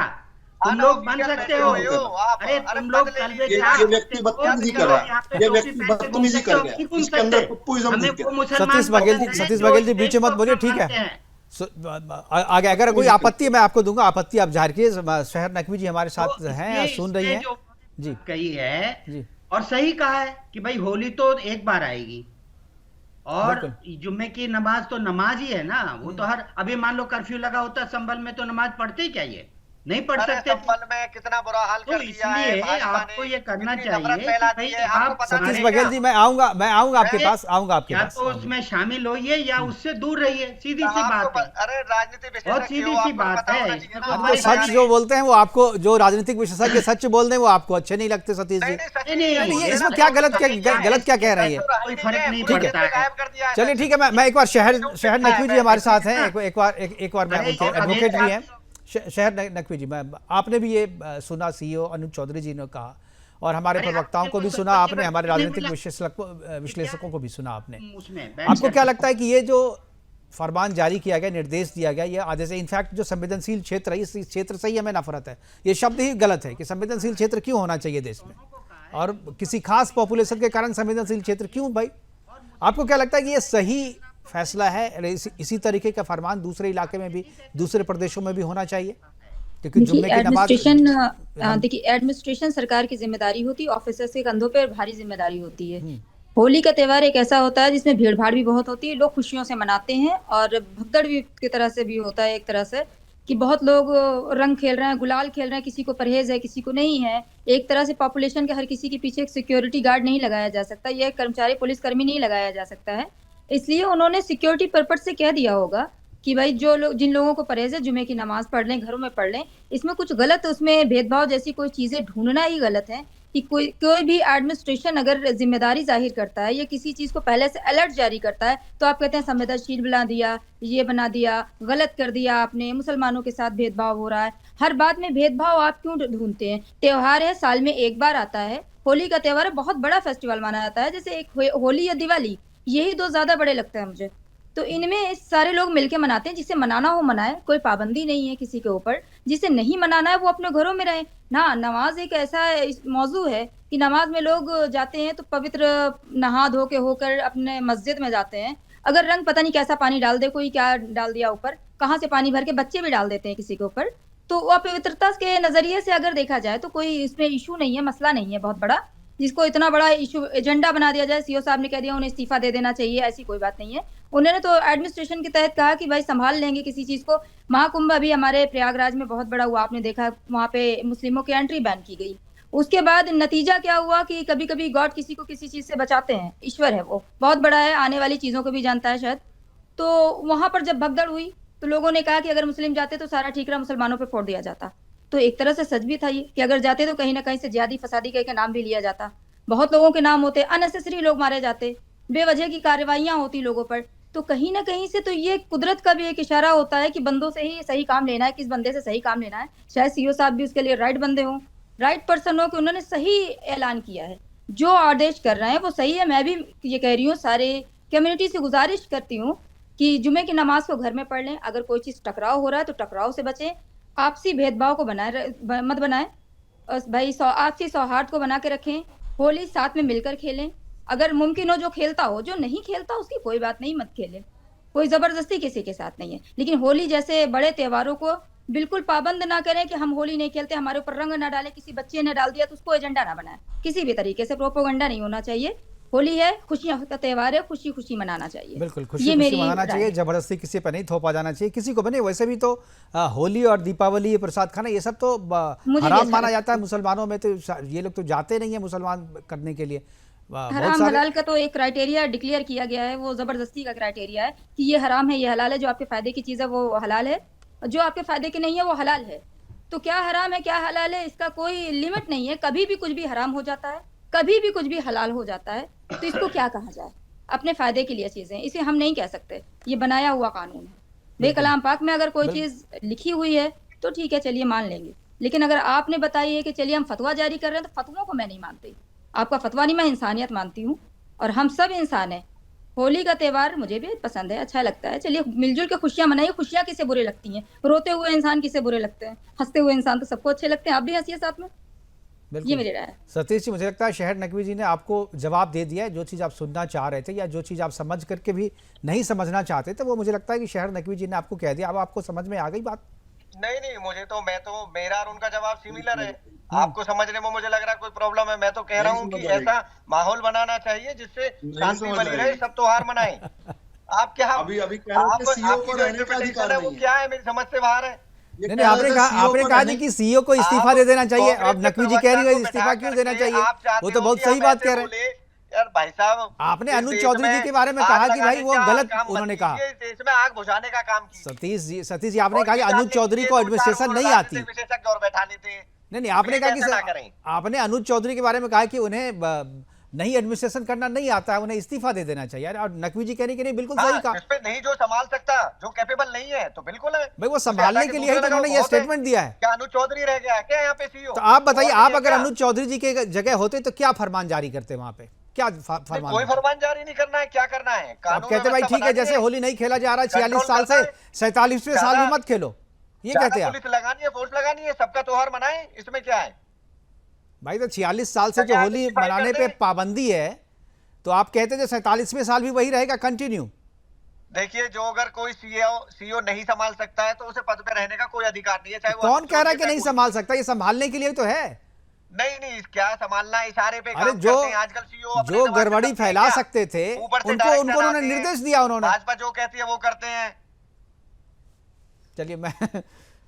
तुम लोग बन अनऑफिशियल सकते बैठे हो। हुए हो आप। अरे अरे तुम लोग पद ले कल लीजिए। ये व्यक्ति बदतमीजी कर रहा है, ये व्यक्ति बदतमीजी कर गया, इसके अंदर पप्पूइज्म हमें घुस वो गया। मुसलमान सतीश बघेल जी, पसंद है सतीश जो बघेल जी इस बीच में देश मत को बोलिए, अपना ठीक है। मानते हैं। आगे अगर कोई आपत्ति है मैं आपको दूंगा, आपत्ति आप जाहिर कीजिए। शहर नकवी जी हमारे साथ तो हैं, इसमें- सुन रही इसमें हैं। जो जी कही है जी और सही कहा है कि भाई होली तो एक बार आएगी, और बिल्कुल। जुम्मे की नमाज तो नमाज ही है ना, वो तो हर, अभी मान लो कर्फ्यू लगा होता संभल में, तो नमाज पढ़ते क्या? ये नहीं पढ़ अरे सकते। संभल में कितना बुरा हाल तो कर दिया है इसलिए भाजपा आपको ने, ये करना कितनी चाहिए नफरत कि फैला भाई दी है, आपको आप पता सतीश नहीं बघेल क्या? जी, मैं आऊंगा आपके नहीं, पास, आऊंगा आपके या पास। तो उसमें शामिल होइए या उससे दूर रहिए, सीधी सी आपको बात है, अरे राजनीति बहुत विशेषज्ञ सीधी हो, सी आपको बात पता है। होना इसमें चाहिए ना। कोई अब जो हमारे सच यहाँ जो बोलते हैं वो आपको, जो राजनीतिक विशेषज्ञ सच बोल रहे हैं वो आपको अच्छे नहीं लगते सतीश जी। नहीं, नहीं, सच नहीं, है। नहीं, ये ये इसमें ना क्या तो गलत सही क्या है, गलत क्या कह रहे हैं? कोई फर्क नहीं पूरे पड़ता देश में है। गायब कर दिया है चलिए सच। ठीक है, मैं एक बार शहर नकवी जी हमारे साथ हैं, एक बार मैं अरे उनके ये एडवोकेट भी बघेल हैं। शहर नकवी जी, मैं, आपने भी ये सुना सीईओ अनुज चौधरी जी ने कहा, और हमारे अरे प्रवक्ताओं को भी आपने सुना तो आपने, हमारे नहीं राजनीतिक बोला। विश्लेषकों को भी सुना आपने। उसमें बैठ आपको क्या जाते लगता है कि ये जो फरमान जारी किया गया, निर्देश दिया गया, ये आधे से, इनफैक्ट जो संवेदनशील क्षेत्र है, इस क्षेत्र से ही हमें नफरत है, ये शब्द ही गलत है कि संवेदनशील क्षेत्र क्यों होना चाहिए देश में, और किसी खास पॉपुलेशन के कारण संवेदनशील क्षेत्र क्यों? भाई आपको क्या लगता है कि ये सही फैसला है, इसी तरीके का फरमान दूसरे इलाके में भी, दूसरे प्रदेशों में भी होना चाहिए, क्योंकि जुम्मे की नमाज। देखिए एडमिनिस्ट्रेशन सरकार की जिम्मेदारी होती है, ऑफिसर्स के कंधों पर भारी जिम्मेदारी होती है। होली का त्यौहार एक ऐसा होता है जिसमें भीड़ भाड़ भी बहुत होती है, लोग खुशियों से मनाते हैं और भगदड़ भी की तरह से भी होता है, एक तरह से कि बहुत लोग रंग खेल रहे हैं, गुलाल खेल रहे हैं, किसी को परहेज है, किसी को नहीं है। एक तरह से पॉपुलेशन के हर किसी के पीछे एक सिक्योरिटी गार्ड नहीं लगाया जा सकता, यह कर्मचारी पुलिसकर्मी नहीं लगाया जा सकता है। इसलिए उन्होंने सिक्योरिटी पर्पज से कह दिया होगा कि भाई जो लोग, जिन लोगों को परहेज है, जुमे की नमाज पढ़ लें, घरों में पढ़ लें। इसमें कुछ गलत, उसमें भेदभाव जैसी कोई चीजें ढूंढना ही गलत है कि कोई भी एडमिनिस्ट्रेशन अगर जिम्मेदारी जाहिर करता है या किसी चीज को पहले से अलर्ट जारी करता है तो आप कहते हैं संवेदनशील बना दिया, ये बना दिया, गलत कर दिया आपने, मुसलमानों के साथ भेदभाव हो रहा है। हर बात में भेदभाव आप क्यों ढूंढते हैं? त्योहार है, साल में एक बार आता है, होली का त्योहार है, बहुत बड़ा फेस्टिवल माना जाता है, जैसे एक होली या दिवाली, यही दो ज्यादा बड़े लगते हैं मुझे। तो इनमें सारे लोग मिलके मनाते हैं, जिसे मनाना हो मनाए, कोई पाबंदी नहीं है किसी के ऊपर। जिसे नहीं मनाना है वो अपने घरों में रहे ना। नमाज एक ऐसा मौजू है कि नमाज में लोग जाते हैं तो पवित्र नहा धो के होकर अपने मस्जिद में जाते हैं। अगर रंग पता नहीं कैसा पानी डाल दे, कोई क्या डाल दिया ऊपर, कहाँ से पानी भर के बच्चे भी डाल देते हैं किसी के ऊपर, तो अपवित्रता के नजरिए से अगर देखा जाए तो कोई इसमें इशू नहीं है, मसला नहीं है बहुत बड़ा जिसको इतना बड़ा इशू एजेंडा बना दिया जाए। सीओ साहब ने कह दिया उन्हें इस्तीफा दे देना चाहिए, ऐसी कोई बात नहीं है। उन्होंने तो एडमिनिस्ट्रेशन के तहत कहा कि भाई संभाल लेंगे किसी चीज को। महाकुंभ अभी हमारे प्रयागराज में बहुत बड़ा हुआ, आपने देखा, वहां पे मुस्लिमों की एंट्री बैन की गई। उसके बाद नतीजा क्या हुआ कि कभी कभी गॉड किसी को किसी चीज से बचाते हैं, ईश्वर है वो बहुत बड़ा है, आने वाली चीजों को भी जानता है शायद। तो वहां पर जब भगदड़ हुई तो लोगों ने कहा कि अगर मुस्लिम जाते तो सारा ठीकरा मुसलमानों पर फोड़ दिया जाता। तो एक तरह से सच भी था ये कि अगर जाते तो कहीं ना कहीं से जिहादी फसादी का नाम भी लिया जाता, बहुत लोगों के नाम होते, अननेसेसरी लोग मारे जाते, बेवजह की कार्रवाइयां होती लोगों पर। तो कहीं ना कहीं से तो ये कुदरत का भी एक इशारा होता है कि बंदों से ही सही काम लेना है, किस बंदे से सही काम लेना है। शायद सीओ साहब भी उसके लिए राइट बंदे हों, राइट पर्सन हो कि उन्होंने सही ऐलान किया है, जो आदेश कर रहे हैं वो सही है। मैं भी ये कह रही हूँ, सारे कम्युनिटी से गुजारिश करती हूँ कि जुमे की नमाज को घर में पढ़ लें। अगर कोई चीज टकराव हो रहा है तो टकराव से बचें, आपसी भेदभाव को मत बनाएं, भाई आपसी सौहार्द को बना के रखें, होली साथ में मिलकर खेलें। अगर मुमकिन हो जो खेलता हो, जो नहीं खेलता उसकी कोई बात नहीं, मत खेलें, कोई जबरदस्ती किसी के साथ नहीं है। लेकिन होली जैसे बड़े त्योहारों को बिल्कुल पाबंद ना करें कि हम होली नहीं खेलते, हमारे ऊपर रंग ना डालें, किसी बच्चे ने डाल दिया तो उसको एजेंडा ना बनाए, किसी भी तरीके से प्रोपोगंडा नहीं होना चाहिए। होली है, खुशियां का त्योहार है, खुशी खुशी मनाना चाहिए, बिल्कुल खुशी मनाना चाहिए, जबरदस्ती किसी पर नहीं थोपा जाना चाहिए किसी को बने। वैसे भी तो होली और दीपावली, ये प्रसाद खाना, ये सब तो हराम माना जाता है मुसलमानों में, तो ये लोग तो जाते नहीं है मुसलमान करने के लिए। हराम हलाल का तो एक क्राइटेरिया डिक्लेयर किया गया है, वो जबरदस्ती का क्राइटेरिया है कि ये हराम है, ये हलाल है, जो आपके फायदे की चीज है वो हलाल है, जो आपके फायदे की नहीं है वो हलाल है। तो क्या हराम है क्या हलाल है, इसका कोई लिमिट नहीं है, कभी भी कुछ भी हराम हो जाता है, कभी भी कुछ भी हलाल हो जाता है। तो इसको क्या कहा जाए, अपने फायदे के लिए चीजें, इसे हम नहीं कह सकते, ये बनाया हुआ कानून है। बेकलाम पाक में अगर कोई चीज लिखी हुई है तो ठीक है, चलिए मान लेंगे, लेकिन अगर आपने बताई है कि चलिए हम फतवा जारी कर रहे हैं, तो फतवों को मैं नहीं मानती, आपका फतवा नहीं, मैं इंसानियत मानती हूँ, और हम सब इंसान हैं। होली का त्यौहार मुझे भी पसंद है, अच्छा लगता है, चलिए मिलजुल के खुशियां मनाइए। खुशियां किसे बुरे लगती हैं? रोते हुए इंसान किसे बुरे लगते हैं? हंसते हुए इंसान तो सबको अच्छे लगते हैं, आप भी हंसिए साथ में, ये मेरी राय है। सतीश जी, मुझे लगता है शहर नकवी जी ने आपको जवाब दे दिया है, जो चीज़ आप सुनना चाह रहे थे या जो चीज़ आप समझ करके भी नहीं समझना चाहते थे, वो मुझे लगता है कि शहर नकवी जी ने आपको कह दिया। अब आपको समझ में आ गई बात? नहीं, मेरा और उनका जवाब सिमिलर है। आपको समझने में मुझे लग रहा है कोई प्रॉब्लम है। मैं तो कह रहा हूँ कि ऐसा माहौल बनाना चाहिए जिससे शांति बनी रहे, सब त्योहार मनाएं। आप क्या अभी कह रहे थे सीईओ को रहने का अधिकार नहीं है, वो क्या है, मेरी समझ से बाहर है। नहीं, आपने कहा नहीं कि सीईओ को इस्तीफा दे देना चाहिए। अब नकवी जी कह रही है इस्तीफा क्यों देना चाहिए, वो तो बहुत सही बात कह रहे हैं यार भाई साहब। आपने अनुज चौधरी जी के बारे में कहा कि भाई वो गलत, उन्होंने कहा इसमें आग बुझाने का काम किया। सतीश जी आपने कहा कि अनुज चौधरी को एडमिनिस्ट्रेशन नहीं आती, विशेषज्ञ और बैठाने थे। नहीं, आपने कहा कि आपने अनुज चौधरी के बारे में कहा कि उन्हें नहीं एडमिनिस्ट्रेशन करना नहीं आता है, उन्हें इस्तीफा दे देना चाहिए। और नकवी जी कहने के नहीं, बिल्कुल सही कहा, नहीं जो संभाल सकता, जो कैपेबल नहीं है, तो बिल्कुल है भाई, वो संभालने के लिए ही तो उन्होंने ये स्टेटमेंट दिया है। क्या अनुज चौधरी रह गया क्या यहाँ पे सीईओ? तो आप बताइए, आप अगर अनुज चौधरी जी के जगह होते तो क्या फरमान जारी करते वहां पे? क्या फरमान? कोई फरमान जारी नहीं करना है, क्या करना है? आप कहते भाई ठीक है, जैसे होली नहीं खेला जा रहा है 46 साल से, 47वें साल में मत खेलो, ये कहते हैं। पुलिस लगानी है, फोर्स लगानी है, सबका त्योहार मनाएं, इसमें क्या है भाई? तो 46 साल से जो होली मनाने पे पाबंदी है, तो आप कहते थे 47वें साल भी वही रहेगा कंटिन्यू? देखिए, जो अगर कोई सीईओ नहीं संभाल सकता है तो उसे पद पे रहने का कोई अधिकार नहीं है, चाहे वो कौन कह रहा है कि नहीं संभाल सकता? ये संभालने के लिए तो है। नहीं, क्या संभालना, इशारे पे अरे काम जो करते हैं आजकल सीईओ। जो गड़बड़ी फैला सकते थे उनको उन्होंने निर्देश दिया। उन्होंने भाजपा जो कहती है वो करते हैं। चलिए, मैं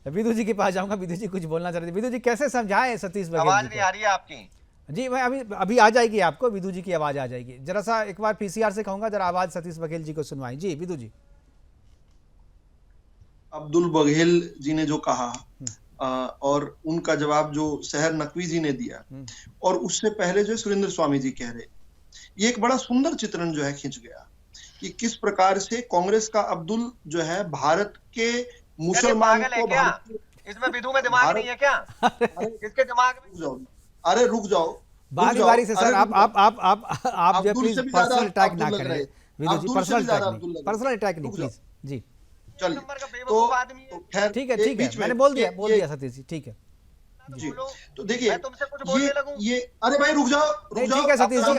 विदु जी के पास जाऊंगा। विदु जी कुछ बोलना चाह रहे थे। विदु जी, कैसे समझाएं सतीश बघेल आवाज जी नहीं को? आ रही है आपकी। जी, मैं अभी आ जाएगी आपको, विदु जी की आवाज आ जाएगी। जरा सा एक बार पीसीआर से कहूंगा, जरा आवाज सतीश बघेल जी को सुनवाएं। जी विदु जी। अब्दुल बघेल जी ने जो कहा और उनका जवाब जो सहर नकवी जी ने दिया, और उससे पहले जो सुरेंद्र स्वामी जी कह रहे, ये एक बड़ा सुंदर चित्रण जो है खिंच गया कि किस प्रकार से कांग्रेस का अब्दुल जो है भारत के मुसलमान को इसमें विधु में दिमाग नहीं है क्या? किसके दिमाग में? अरे रुक जाओ, बारी बारी से सर। आप जो प्लीज पर्सनल अटैक ना करें विदु जी, पर्सनल अटैक नहीं प्लीज। जी चलिए, तो खैर ठीक है, मैंने बोल दिया सतीश जी, ठीक है जी। तो देखिए, मैं तुमसे कुछ बोलने लगूं? ये अरे भाई रुक जाओ, ठीक है सतीश जी,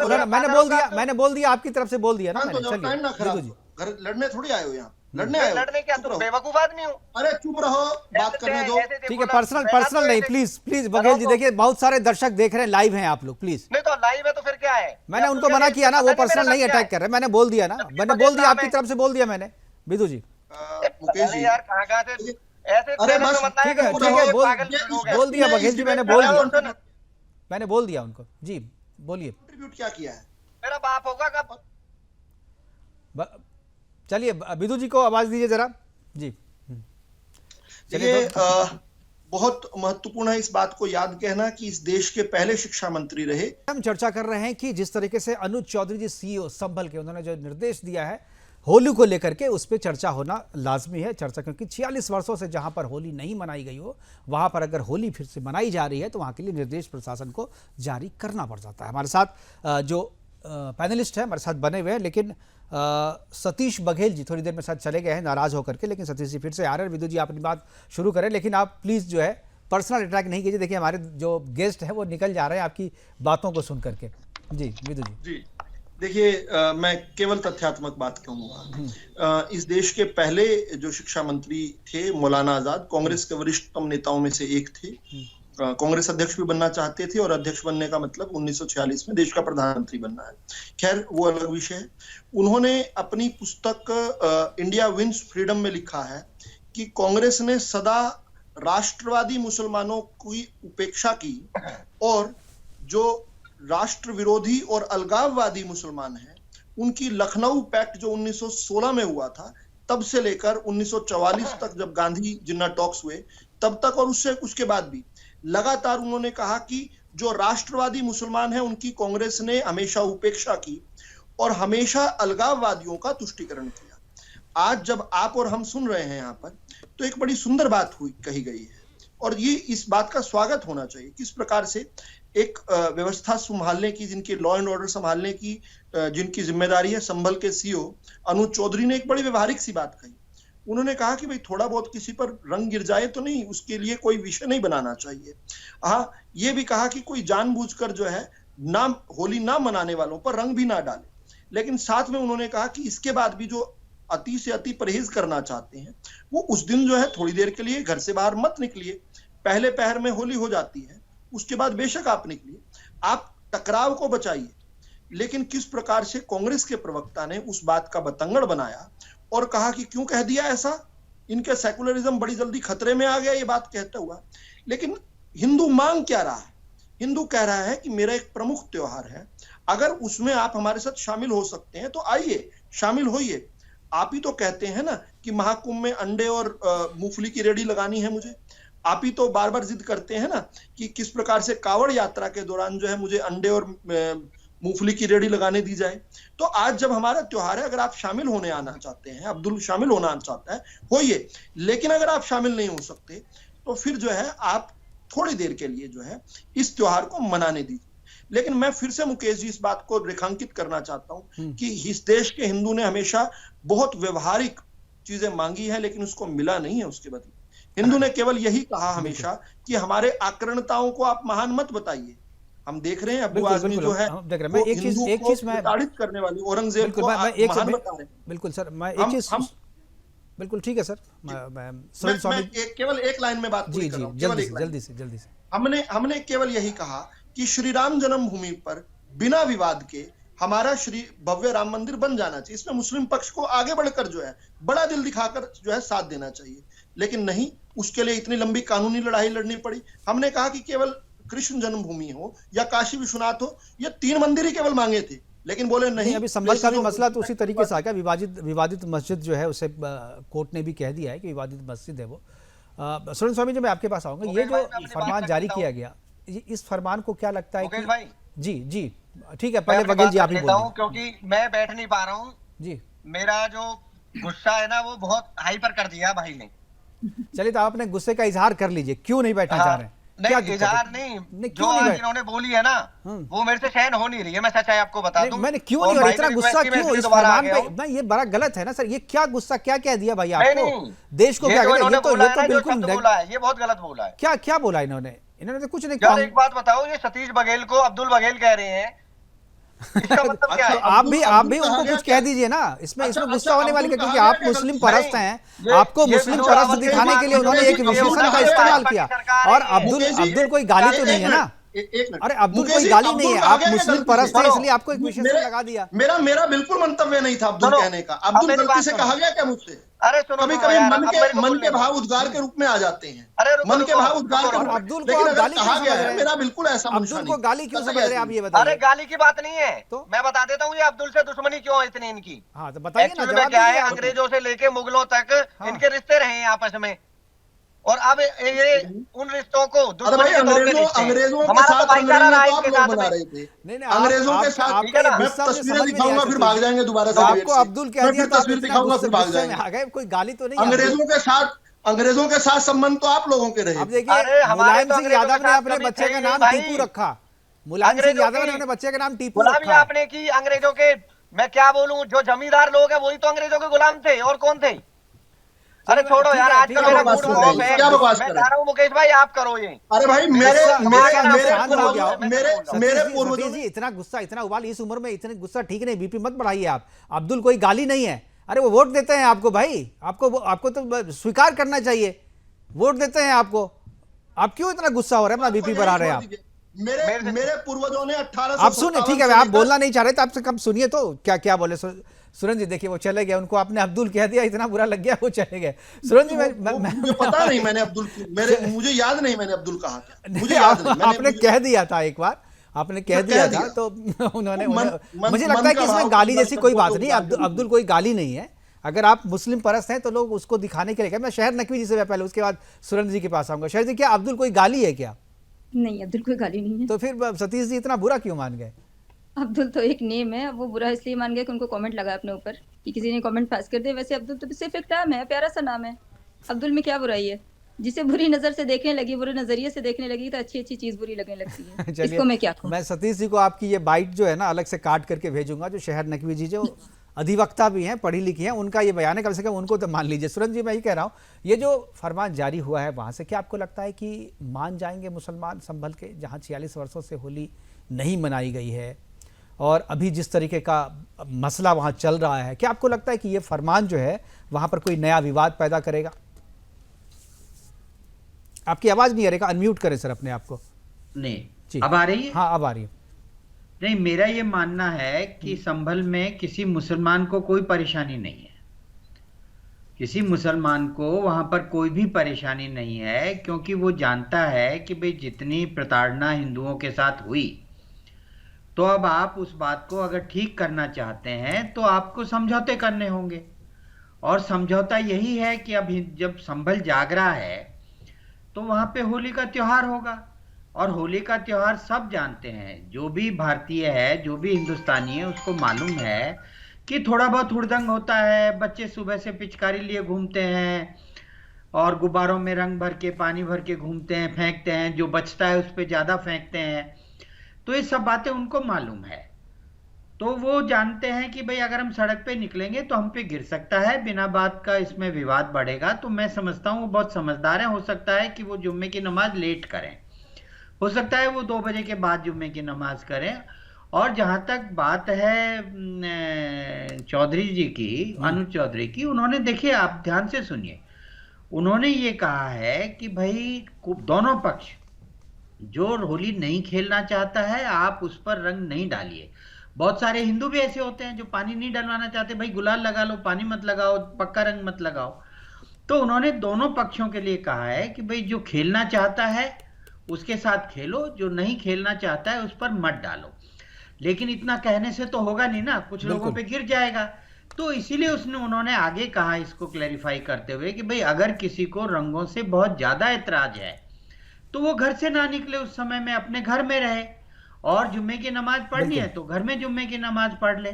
मैंने बोल दिया आपकी तरफ से बोल दिया ना मैंने। चलिए विदु जी, घर लड़ने थोड़ी आए हो, यहाँ लड़ने आए हो? लड़ने क्या, तुम बेवकूफ आदमी हो? अरे चुप रहो, बात करने दो। ठीक है, पर्सनल नहीं, प्लीज बघेल जी। देखिए, बहुत सारे दर्शक देख रहे हैं, लाइव हैं आप लोग, प्लीज। नहीं तो लाइव है तो फिर क्या है? मैंने उनको मना किया ना, वो पर्सनल नहीं अटैक कर रहे। मैंने बोल दिया ना, मैंने बोल दिया आपकी तरफ से बोल दिया मैंने। विदु जी, मुकेश जी यार कहाँ से ऐसे? अरे बस ठीक है, बोल दिया बघेल जी, मैंने बोल दिया उनको। जी बोलिए। कंट्रीब्यूट क्या किया है? मेरा बाप होगा कब? चलिए, विदु जी को आवाज दीजिए जरा। जी चलिए, बहुत महत्वपूर्ण है इस बात को याद कहना कि इस देश के पहले शिक्षा मंत्री रहे। हम चर्चा कर रहे हैं कि जिस तरीके से अनुज चौधरी जी सीईओ संभल के, उन्होंने जो निर्देश दिया है होली को लेकर के, उस पर चर्चा होना लाजमी है। चर्चा क्योंकि 46 वर्षों से जहां पर होली नहीं मनाई गई हो, वहां पर अगर होली फिर से मनाई जा रही है तो वहां के लिए निर्देश प्रशासन को जारी करना पड़ जाता है। हमारे साथ जो पैनलिस्ट है हमारे साथ बने हुए हैं, लेकिन सतीश बघेल जी थोड़ी देर में शायद चले गए हैं नाराज होकर के, लेकिन सतीश जी फिर से आ रहे हैं। विदु जी, आप अपनी बात शुरू करें, लेकिन आप प्लीज जो है पर्सनल अटैक नहीं कीजिए। देखिए, हमारे जो गेस्ट है वो निकल जा रहे हैं आपकी बातों को सुन करके। जी विदु जी। देखिए, मैं केवल तथ्यात्मक बात कहूंगा। इस देश के पहले जो शिक्षा मंत्री थे मौलाना आजाद, कांग्रेस के वरिष्ठतम नेताओं में से एक थे। कांग्रेस अध्यक्ष भी बनना चाहते थे, और अध्यक्ष बनने का मतलब 1946 में देश का प्रधानमंत्री बनना है। खैर, वो अलग विषय है। उन्होंने अपनी पुस्तक इंडिया विंस फ्रीडम में लिखा है कि कांग्रेस ने सदा राष्ट्रवादी मुसलमानों की उपेक्षा की, और जो राष्ट्र विरोधी और अलगाववादी मुसलमान हैं उनकी लखनऊ पैक्ट जो 1916 में हुआ था, तब से लेकर 1944 तक जब गांधी जिन्ना टॉक्स हुए तब तक, और उसके बाद भी लगातार उन्होंने कहा कि जो राष्ट्रवादी मुसलमान हैं उनकी कांग्रेस ने हमेशा उपेक्षा की और हमेशा अलगाववादियों का तुष्टीकरण किया। आज जब आप और हम सुन रहे हैं यहाँ पर, तो एक बड़ी सुंदर बात कही गई है, और ये इस बात का स्वागत होना चाहिए। किस प्रकार से एक व्यवस्था संभालने की, जिनकी लॉ एंड ऑर्डर संभालने की जिनकी जिम्मेदारी है, संभल के सीईओ अनुज चौधरी ने एक बड़ी व्यवहारिक सी बात कही। उन्होंने कहा कि भाई थोड़ा बहुत किसी पर रंग गिर जाए तो नहीं, उसके लिए कोई विषय नहीं बनाना चाहिए। हाँ, ये भी कहा कि कोई जानबूझकर जो है होली ना मनाने वालों पर रंग भी ना डाले, लेकिन साथ में उन्होंने कहा कि इसके बाद भी जो अति से अति परहेज करना चाहते हैं वो उस दिन जो है थोड़ी देर के लिए घर से बाहर मत निकलिए। पहले पहर में होली हो जाती है, उसके बाद बेशक आप निकलिए, आप टकराव को बचाइए। लेकिन किस प्रकार से कांग्रेस के प्रवक्ता ने उस बात का बतंगड़ बनाया और कहा कि क्यों कह दिया ऐसा, इनके सेकुलरिज्म बड़ी जल्दी खतरे में आ गया, ये बात कहता हुआ। लेकिन हिंदू मांग क्या रहा है? हिंदू कह रहा है कि मेरा एक प्रमुख त्योहार है, अगर उसमें आप हमारे साथ शामिल हो सकते हैं तो आइए, शामिल होइए। आप ही तो कहते हैं ना कि महाकुंभ में अंडे और मूंगफली की रेडी लगानी है मुझे। आप ही तो बार बार जिद करते हैं ना कि किस प्रकार से कावड़ यात्रा के दौरान जो है मुझे अंडे और मूंगफली की रेडी लगाने दी जाए। तो आज जब हमारा त्योहार है, अगर आप शामिल होने आना चाहते हैं, अब्दुल शामिल होना चाहता है, होइए। लेकिन अगर आप शामिल नहीं हो सकते तो फिर जो है आप थोड़ी देर के लिए जो है इस त्योहार को मनाने दीजिए। लेकिन मैं फिर से मुकेश जी इस बात को रेखांकित करना चाहता हूं कि इस देश के हिंदू ने हमेशा बहुत व्यवहारिक चीजें मांगी है, लेकिन उसको मिला नहीं है। उसके बदले हिंदू ने केवल यही कहा हमेशा कि हमारे आक्रामकताओं को आप महान मत बताइए, हम देख रहे हैं अबू बिल्कुल आजमी बिल्कुल जो है हम देख रहे हैं। मैं वो एक हिंदू चीज को मैं प्रताड़ित करने वाली औरंगजेब बिल्कुल को मैं एक महान बता रहे हैं। बिल्कुल सर मैं एक हम चीज हम बिल्कुल ठीक है सर मैं सुरेंद्र मैं स्वामी केवल एक लाइन में बात जी पूरी कर जी रहा हूं, केवल एक लाइन। जल्दी से हमने केवल यही कहा कि श्री राम जन्मभूमि पर बिना विवाद के हमारा श्री भव्य राम मंदिर बन जाना चाहिए। इसमें मुस्लिम पक्ष को आगे बढ़कर जो है बड़ा दिल दिखाकर जो है साथ देना चाहिए, लेकिन नहीं, उसके लिए इतनी लंबी कानूनी लड़ाई लड़नी पड़ी। हमने कहा कि केवल कृष्ण जन्मभूमि हो या काशी विश्वनाथ हो, ये 3 मंदिर ही केवल मांगे थे, लेकिन बोले नहीं। अभी संभल का भी मसला तो उसी तरीके से आ गया। विवादित मस्जिद जो है उसे कोर्ट ने भी कह दिया है कि विवादित मस्जिद है वो। सुरेंद्र स्वामी जी मैं आपके पास आऊंगा। ये जो फरमान जारी किया गया, इस फरमान को क्या लगता है कि भाई जी ठीक है, पहले वकील जी आप ही बोलिए। क्योंकि मैं बैठ नहीं पा रहा हूँ जी, मेरा जो गुस्सा है ना वो बहुत हाइपर कर दिया भाई ने। चलिए तो आप अपने गुस्से का इजहार कर लीजिए, क्यों नहीं बैठना चाह रहे हैं? नहीं इजहार नहीं, जो आज इन्होंने बोली है ना वो मेरे से सहन हो नहीं रही है, मैं सच्चाई आपको बता दूं। मैंने क्यों नहीं, और इतना गुस्सा क्यों इस फरमान पे? नहीं, ये बड़ा गलत है ना सर, ये क्या गुस्सा क्या कह दिया भाई आपको? देश को क्या कहते हैं? ये तो बिल्कुल बोला है, ये बहुत गलत बोला है। क्या बोला इन्होंने तो कुछ नहीं। यार एक बात बताओ, ये सतीश बघेल को अब्दुल बघेल कह रहे हैं, इसका मतलब क्या है? आप भी उनको कुछ कह दीजिए ना, इसमें गुस्सा होने वाली, क्योंकि आप मुस्लिम परस्त हैं, आपको मुस्लिम परस्त दिखाने के लिए उन्होंने एक विशेषण का इस्तेमाल किया। और अब्दुल कोई गाली तो नहीं है ना? अरे अब्दुल कोई गाली नहीं है, आप मुस्लिम परस्त हैं इसलिए आपको एक विशेषण लगा दिया। मेरा बिल्कुल मंतव्य नहीं था अब्दुल कहने का। अब्दुल गलती से कहा गया क्या मुझसे? अरे सुनो, कभी कभी मन के भाव उद्गार के रूप में आ जाते हैं। मन के भाव उद्गार के रूप में। अब्दुल को लेकिन आप अगर गाली कहा क्यों गया समझ है, रहे हैं? मेरा बिल्कुल ऐसा अब्दुल को गाली क्यों समझ रहे हैं आप, ये अरे बताइए। गाली की बात नहीं है, तो? मैं बता देता हूँ ये अब्दुल से दुश्मनी क्यों है इतनी इनकी। हाँ तो बताइए ना, एक्चुअल में जवाब क्या है, दीजिए आप। अंग्रेजों से लेके मुगलों तक इनके रिश्ते रहे हैं आपस में, और अब ये उन रिश्तों को अरे भाई अंग्रेजों के साथ बना रहे थे। नहीं अंग्रेजों के साथ मैं तस्वीरें दिखाऊंगा फिर भाग जाएंगे दोबारा से। आपको अब्दुल कह दिया, तस्वीर दिखाऊंगा फिर भाग जाएंगे। कोई गाली तो नहीं। अंग्रेजों के साथ संबंध तो आप लोगों के रहे। अब देखिए, मुलायम सिंह यादव ने अपने बच्चे का नाम टीपू रखा। मुलायम सिंह यादव ने अपने बच्चे का नाम टीपू रखा। आपने की अंग्रेजों के, मैं क्या बोलूं, जो जमींदार लोग हैं वही तो अंग्रेजों के गुलाम थे, और कौन थे? अरे छोड़ो यार, आजकल मेरा मूड ऑफ है। क्या बकवास मैं कर कह रहा हूं मुकेश भाई आप करो ये। अरे भाई मेरे पूर्वजों जी इतना गुस्सा, इतना उबाल इस उम्र में, इतने गुस्सा ठीक नहीं, बीपी मत बढ़ाइए आप। अब्दुल कोई गाली नहीं है। अरे वो वोट देते हैं आपको भाई, आपको तो स्वीकार करना चाहिए, वोट देते हैं आपको। आप क्यों इतना गुस्सा हो रहा है, अपना बीपी बढ़ा रहे हैं आप? मेरे पूर्वजों ने 1800 आप सुनिए, ठीक है, आप बोलना नहीं चाह रहे तो आपसे कम सुनिए तो क्या बोले सुरेंद्र जी। देखिए वो चले गए, उनको आपने अब्दुल कह दिया, इतना बुरा लग गया, वो चले गए। सुरेंद्र जी मुझे पता नहीं, मैंने अब्दुल मुझे याद नहीं मैंने अब्दुल कहा था, मुझे याद नहीं। आपने कह दिया था एक बार, आपने कह दिया था तो उन्होंने मुझे लगता है कि इसमें गाली जैसी कोई बात नहीं। अब्दुल कोई गाली नहीं है। अगर आप मुस्लिम परस्त हैं तो लोग उसको दिखाने के लिए। मैं शहर नकवी जी से पहले, उसके बाद सुरेंद्र जी के पास आऊंगा। शहर जी, क्या अब्दुल कोई गाली है क्या? नहीं, अब्दुल कोई गाली नहीं है। तो फिर सतीश जी इतना बुरा क्यों मान गए? अब्दुल तो एक नेम है, वो बुरा इसलिए मान गए कि उनको कमेंट लगा अपने ऊपर कि किसी ने कमेंट पास कर दिया। वैसे अब्दुल तो सिर्फ एक नाम है, प्यारा सा नाम है। अब्दुल में क्या बुराई है? जिसे बुरी नजर से देखने लगी, बुरे नजरिए से देखने लगी, तो अच्छी चीज बुरी लगने लगती है। इसको मैं क्या कहूं? मैं सतीश जी को आपकी ये बाइट जो है ना अलग से काट करके भेजूंगा। जो शहर नकवी जी जो अधिवक्ता भी हैं, पढ़ी लिखी हैं, उनका ये बयान है, कम से कम उनको तो मान लीजिए। सुरेंद्र जी मैं ये कह रहा हूँ, ये जो फरमान जारी हुआ है वहाँ से, क्या आपको लगता है कि मान जाएंगे मुसलमान संभल के, जहाँ 46 वर्षों से होली नहीं मनाई गई है और अभी जिस तरीके का मसला वहाँ चल रहा है, क्या आपको लगता है कि ये फरमान जो है वहाँ पर कोई नया विवाद पैदा करेगा? आपकी आवाज़ नहीं आ रही, अनम्यूट करें सर अपने आप को। नहीं, अब आ रही है? हाँ अब आ रही है। नहीं, मेरा ये मानना है कि संभल में किसी मुसलमान को कोई परेशानी नहीं है। किसी मुसलमान को वहां पर कोई भी परेशानी नहीं है, क्योंकि वो जानता है कि भाई जितनी प्रताड़ना हिंदुओं के साथ हुई, तो अब आप उस बात को अगर ठीक करना चाहते हैं तो आपको समझौते करने होंगे। और समझौता यही है कि अब जब संभल जाग रहा है तो वहां पे होली का त्योहार होगा। और होली का त्योहार सब जानते हैं, जो भी भारतीय है, जो भी हिंदुस्तानी है, उसको मालूम है कि थोड़ा बहुत हुड़दंग होता है। बच्चे सुबह से पिचकारी लिए घूमते हैं और गुब्बारों में रंग भर के, पानी भर के घूमते हैं, फेंकते हैं, जो बचता है उस पर ज्यादा फेंकते हैं। तो ये सब बातें उनको मालूम है। तो वो जानते हैं कि भाई अगर हम सड़क पे निकलेंगे तो हम पे गिर सकता है, बिना बात का इसमें विवाद बढ़ेगा। तो मैं समझता हूँ वो बहुत समझदार है। हो सकता है कि वो जुम्मे की नमाज लेट करें, हो सकता है वो 2 बजे के बाद जुम्मे की नमाज करें। और जहां तक बात है चौधरी जी की, अनुज चौधरी की, उन्होंने, देखिए आप ध्यान से सुनिए, उन्होंने ये कहा है कि भाई दोनों पक्ष, जो होली नहीं खेलना चाहता है आप उस पर रंग नहीं डालिए। बहुत सारे हिंदू भी ऐसे होते हैं जो पानी नहीं डलवाना चाहते, भाई गुलाल लगा लो, पानी मत लगाओ, पक्का रंग मत लगाओ। तो उन्होंने दोनों पक्षों के लिए कहा है कि भाई जो खेलना चाहता है उसके साथ खेलो, जो नहीं खेलना चाहता है उस पर मत डालो। लेकिन इतना कहने से तो होगा नहीं ना, कुछ लोगों पे गिर जाएगा। तो इसीलिए उन्होंने आगे कहा, इसको क्लैरिफाई करते हुए, कि भाई अगर किसी को रंगों से बहुत ज्यादा ऐतराज है तो वो घर से ना निकले, उस समय में अपने घर में रहे, और जुम्मे की नमाज पढ़नी है तो घर में जुम्मे की नमाज पढ़ ले।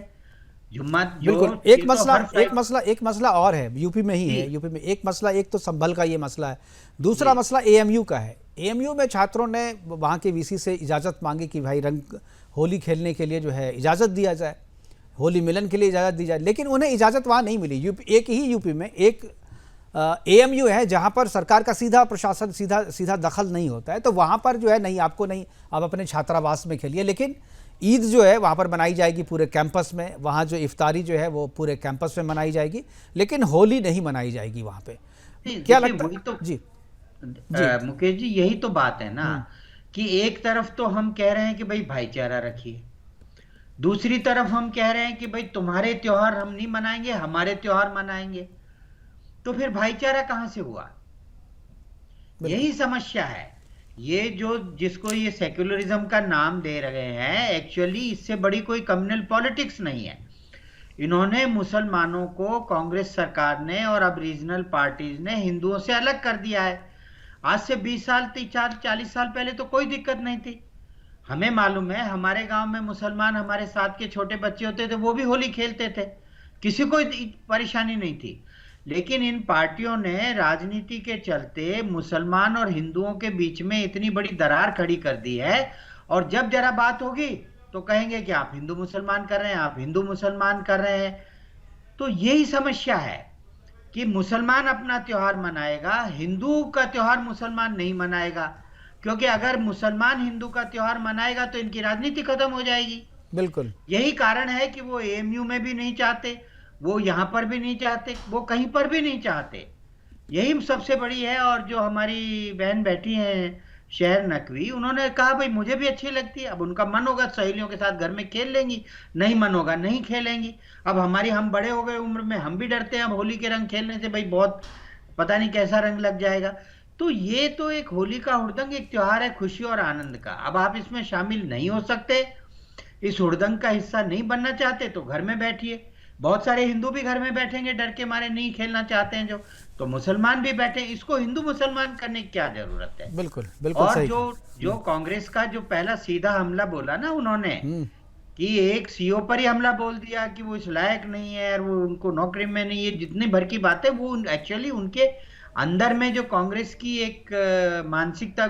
जुम्मा बिल्कुल। एक मसला और है, यूपी में ही है। यूपी में एक मसला, एक तो संभल का ये मसला है, दूसरा मसला एएमयू का है। एएमयू में छात्रों ने वहाँ के वीसी से इजाज़त मांगी कि भाई रंग होली खेलने के लिए जो है इजाज़त दिया जाए, होली मिलन के लिए इजाज़त दी जाए, लेकिन उन्हें इजाज़त वहाँ नहीं मिली। एक ही यूपी में एक एएमयू है जहाँ पर सरकार का सीधा प्रशासन सीधा दखल नहीं होता है, तो वहाँ पर जो है नहीं, आपको नहीं, आप अपने छात्रावास में खेलिए। लेकिन ईद जो है वहाँ पर मनाई जाएगी पूरे कैंपस में, वहाँ जो इफ्तारी जो है वो पूरे कैंपस में मनाई जाएगी, लेकिन होली नहीं मनाई जाएगी वहाँ पे। क्या लगता है? तो जी मुकेश जी, यही तो बात है ना, कि एक तरफ तो हम कह रहे हैं कि भाई भाईचारा रखिए, दूसरी तरफ हम कह रहे हैं कि भाई तुम्हारे त्योहार हम नहीं मनाएंगे, हमारे त्योहार मनाएंगे। तो फिर भाईचारा कहां से हुआ? यही समस्या है। ये जो जिसको ये सेक्युलरिज्म का नाम दे रहे हैं, एक्चुअली इससे बड़ी कोई कम्युनल पॉलिटिक्स नहीं है। इन्होंने मुसलमानों को, कांग्रेस सरकार ने और अब रीजनल पार्टीज ने हिंदुओं से अलग कर दिया है। आज से 20 साल 40 साल पहले तो कोई दिक्कत नहीं थी। हमें मालूम है, हमारे गांव में मुसलमान, हमारे साथ के छोटे बच्चे होते थे, वो भी होली खेलते थे, किसी को परेशानी नहीं थी। लेकिन इन पार्टियों ने राजनीति के चलते मुसलमान और हिंदुओं के बीच में इतनी बड़ी दरार खड़ी कर दी है, और जब जरा बात होगी तो कहेंगे कि आप हिंदू मुसलमान कर रहे हैं, आप हिंदू मुसलमान कर रहे हैं। तो यही समस्या है कि मुसलमान अपना त्योहार मनाएगा, हिंदू का त्योहार मुसलमान नहीं मनाएगा, क्योंकि अगर मुसलमान हिंदू का त्योहार मनाएगा तो इनकी राजनीति खत्म हो जाएगी। बिल्कुल, यही कारण है कि वो एएमयू में भी नहीं चाहते, वो यहां पर भी नहीं चाहते, वो कहीं पर भी नहीं चाहते। यही सबसे बड़ी है। और जो हमारी बहन बैठी हैं शहर नकवी, उन्होंने कहा भाई मुझे भी अच्छी लगती है, अब उनका मन होगा सहेलियों के साथ घर में खेल लेंगी, नहीं मन होगा नहीं खेलेंगी। अब हम बड़े हो गए उम्र में, हम भी डरते हैं अब होली के रंग खेलने से, भाई बहुत पता नहीं कैसा रंग लग जाएगा। तो ये तो एक होली का हुड़दंग एक त्योहार है खुशी और आनंद का। अब आप इसमें शामिल नहीं हो सकते, इस हुड़दंग का हिस्सा नहीं बनना चाहते तो घर में बैठिए। बहुत सारे हिंदू भी घर में बैठेंगे, डर के मारे नहीं खेलना चाहते हैं जो, तो मुसलमान भी बैठे। इसको हिंदू मुसलमान करने की क्या जरूरत है? बिल्कुल बिल्कुल और सही। जो कांग्रेस का जो पहला सीधा हमला बोला ना उन्होंने, कि एक सीओ पर ही हमला बोल दिया कि वो इस लायक नहीं है और वो उनको नौकरी में नहीं, ये जितनी भर की बातें, वो एक्चुअली उनके अंदर में जो कांग्रेस की एक मानसिकता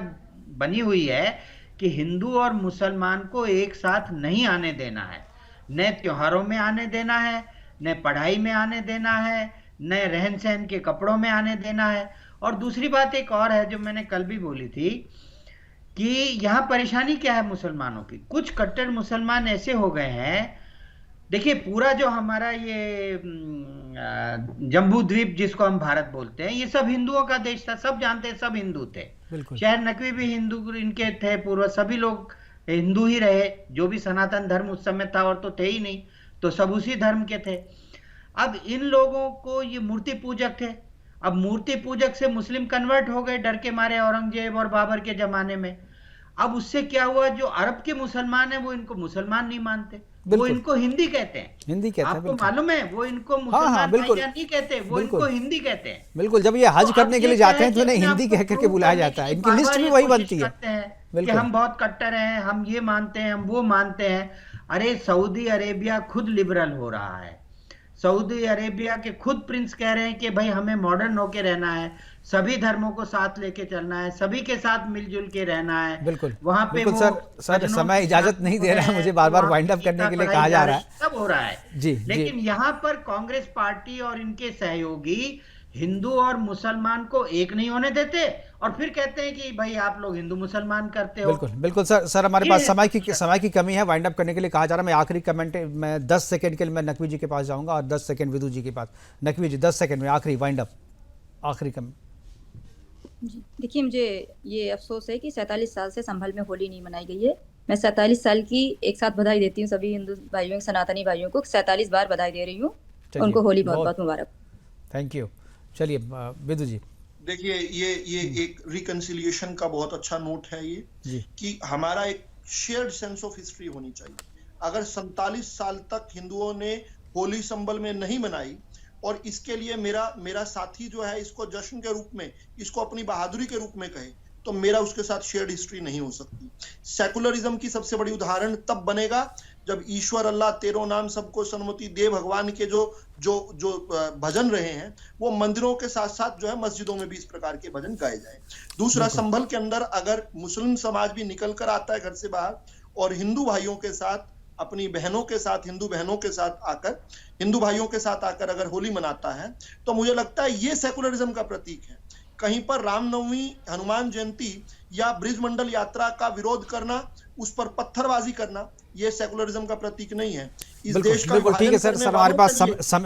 बनी हुई है कि हिंदू और मुसलमान को एक साथ नहीं आने देना है, न त्योहारों में आने देना है, न पढ़ाई में आने देना है, न रहन सहन के कपड़ों में आने देना है। और दूसरी बात एक और है जो मैंने कल भी बोली थी, कि यहाँ परेशानी क्या है मुसलमानों की, कुछ कट्टर मुसलमान ऐसे हो गए हैं। देखिए पूरा जो हमारा ये जम्बू द्वीप जिसको हम भारत बोलते हैं, ये सब हिंदुओं का देश था, सब जानते हैं, सब हिंदू थे। शहर नकवी भी हिंदू इनके थे, पूर्व सभी लोग हिंदू ही रहे, जो भी सनातन धर्म उस समय था, और तो थे ही नहीं, तो सब उसी धर्म के थे। अब इन लोगों को ये मूर्ति पूजक थे, अब मूर्ति पूजक से मुस्लिम कन्वर्ट हो गए डर के मारे औरंगजेब और बाबर के जमाने में। अब उससे क्या हुआ, जो अरब के मुसलमान हैं वो इनको मुसलमान नहीं मानते, वो इनको हिंदी कहते हैं। हिंदी कहते हैं, आपको मालूम है, वो इनको मुसलमान भाईजान नहीं कहते, वो इनको हिंदी कहते हैं। बिल्कुल, जब ये हज करने के लिए जाते हैं तो इन्हें हिंदी कह करके बुलाया जाता है, इनकी लिस्ट भी वही बनती है कि हम बहुत कट्टर हैं, हम ये मानते हैं, हम वो मानते हैं। अरे सऊदी अरेबिया खुद लिबरल हो रहा है, सऊदी अरेबिया के खुद प्रिंस कह रहे हैं कि भाई हमें मॉडर्न होके रहना है, सभी धर्मों को साथ लेके चलना है, सभी के साथ मिलजुल के रहना है। बिल्कुल वहां पे सर समय इजाजत नहीं दे रहा है मुझे, बार बार वाइंड अप करने के लिए कहा जा रहा है, सब हो रहा है जी। लेकिन यहाँ पर कांग्रेस पार्टी और इनके सहयोगी हिंदू और मुसलमान को एक नहीं होने देते और फिर कहते हैं कि भाई आप लोग हिंदू मुसलमान करते हो। बिल्कुल बिल्कुल सर हमारे पास समय की कमी है। वाइंड अप करने के लिए कहा जा रहा है। मैं आखिरी कमेंट मैं 10 सेकंड के लिए मैं नकवी जी के पास जाऊंगा और 10 सेकंड विदु जी के पास। नकवी जी 10 सेकंड में आखिरी वाइंड अप, आखिरी कमेंट। जी देखिए, मुझे ये अफसोस है कि 47 साल से संभल में होली नहीं मनाई गई है। मैं 47 साल की एक साथ बधाई देती हूँ सभी हिंदू भाइयों, सनातनी भाइयों को 47 बार बधाई दे रही हूँ। उनको होली बहुत बहुत मुबारक। Thank you. चलिए विदु जी। देखिए ये एक रिकंसिलिएशन का बहुत अच्छा नोट है ये जी। कि हमारा एक शेयर्ड सेंस ऑफ हिस्ट्री होनी चाहिए। अगर 47 साल तक हिंदुओं ने होली संबल में नहीं मनाई और इसके लिए मेरा साथी जो है इसको जश्न के रूप में, इसको अपनी बहादुरी के रूप में कहे, तो मेरा उसके साथ शेयर्ड हिस्ट्री नहीं हो सकती। सेकुलरिज्म की सबसे बड़ी उदाहरण तब बनेगा जब ईश्वर अल्लाह तेरो नाम सबको सन्मति दे भगवान के जो भजन रहे हैं वो मंदिरों के साथ साथ जो है मस्जिदों में भी इस प्रकार के भजन गाए जाए। दूसरा, संभल के अंदर अगर मुस्लिम समाज भी निकल कर आता है घर से बाहर और हिंदू भाइयों के साथ, अपनी बहनों के साथ, हिंदू बहनों के साथ आकर, हिंदू भाइयों के साथ आकर अगर होली मनाता है तो मुझे लगता है ये सेकुलरिज्म का प्रतीक है। कहीं पर रामनवमी, हनुमान जयंती या ब्रिज मंडल यात्रा का विरोध करना, उस पर पत्थरबाजी करना, ये सेकुलरिज्म का प्रतीक नहीं है। इस देश का बिल्कुल ठीक है सर हमारे पास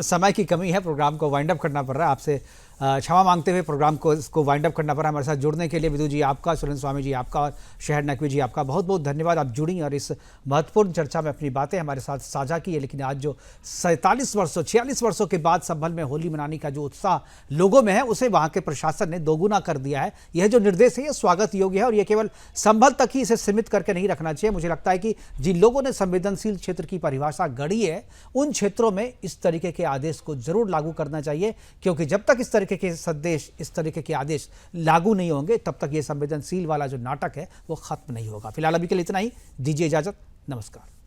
समय की कमी है। प्रोग्राम को वाइंड अप करना पड़ रहा है। आपसे क्षमा मांगते हुए प्रोग्राम को इसको वाइंड अप करना पड़ा। हमारे साथ जुड़ने के लिए विदु जी आपका, सुरेंद्र स्वामी जी आपका और शहर नकवी जी आपका बहुत बहुत धन्यवाद। आप जुड़ी और इस महत्वपूर्ण चर्चा में अपनी बातें हमारे साथ साझा की है। लेकिन आज जो 46 वर्षों के बाद संभल में होली मनाने का जो उत्साह लोगों में है उसे वहाँ के प्रशासन ने दोगुना कर दिया है। यह जो निर्देश है ये स्वागत योग्य है और ये केवल संभल तक ही इसे सीमित करके नहीं रखना चाहिए। मुझे लगता है कि जिन लोगों ने संवेदनशील क्षेत्र की परिभाषा गढ़ी है उन क्षेत्रों में इस तरीके के आदेश को जरूर लागू करना चाहिए, क्योंकि जब तक इस तरीके के संदेश, इस तरीके के आदेश लागू नहीं होंगे तब तक ये संवेदनशील वाला जो नाटक है वो खत्म नहीं होगा। फिलहाल अभी के लिए इतना ही। दीजिए इजाजत। नमस्कार।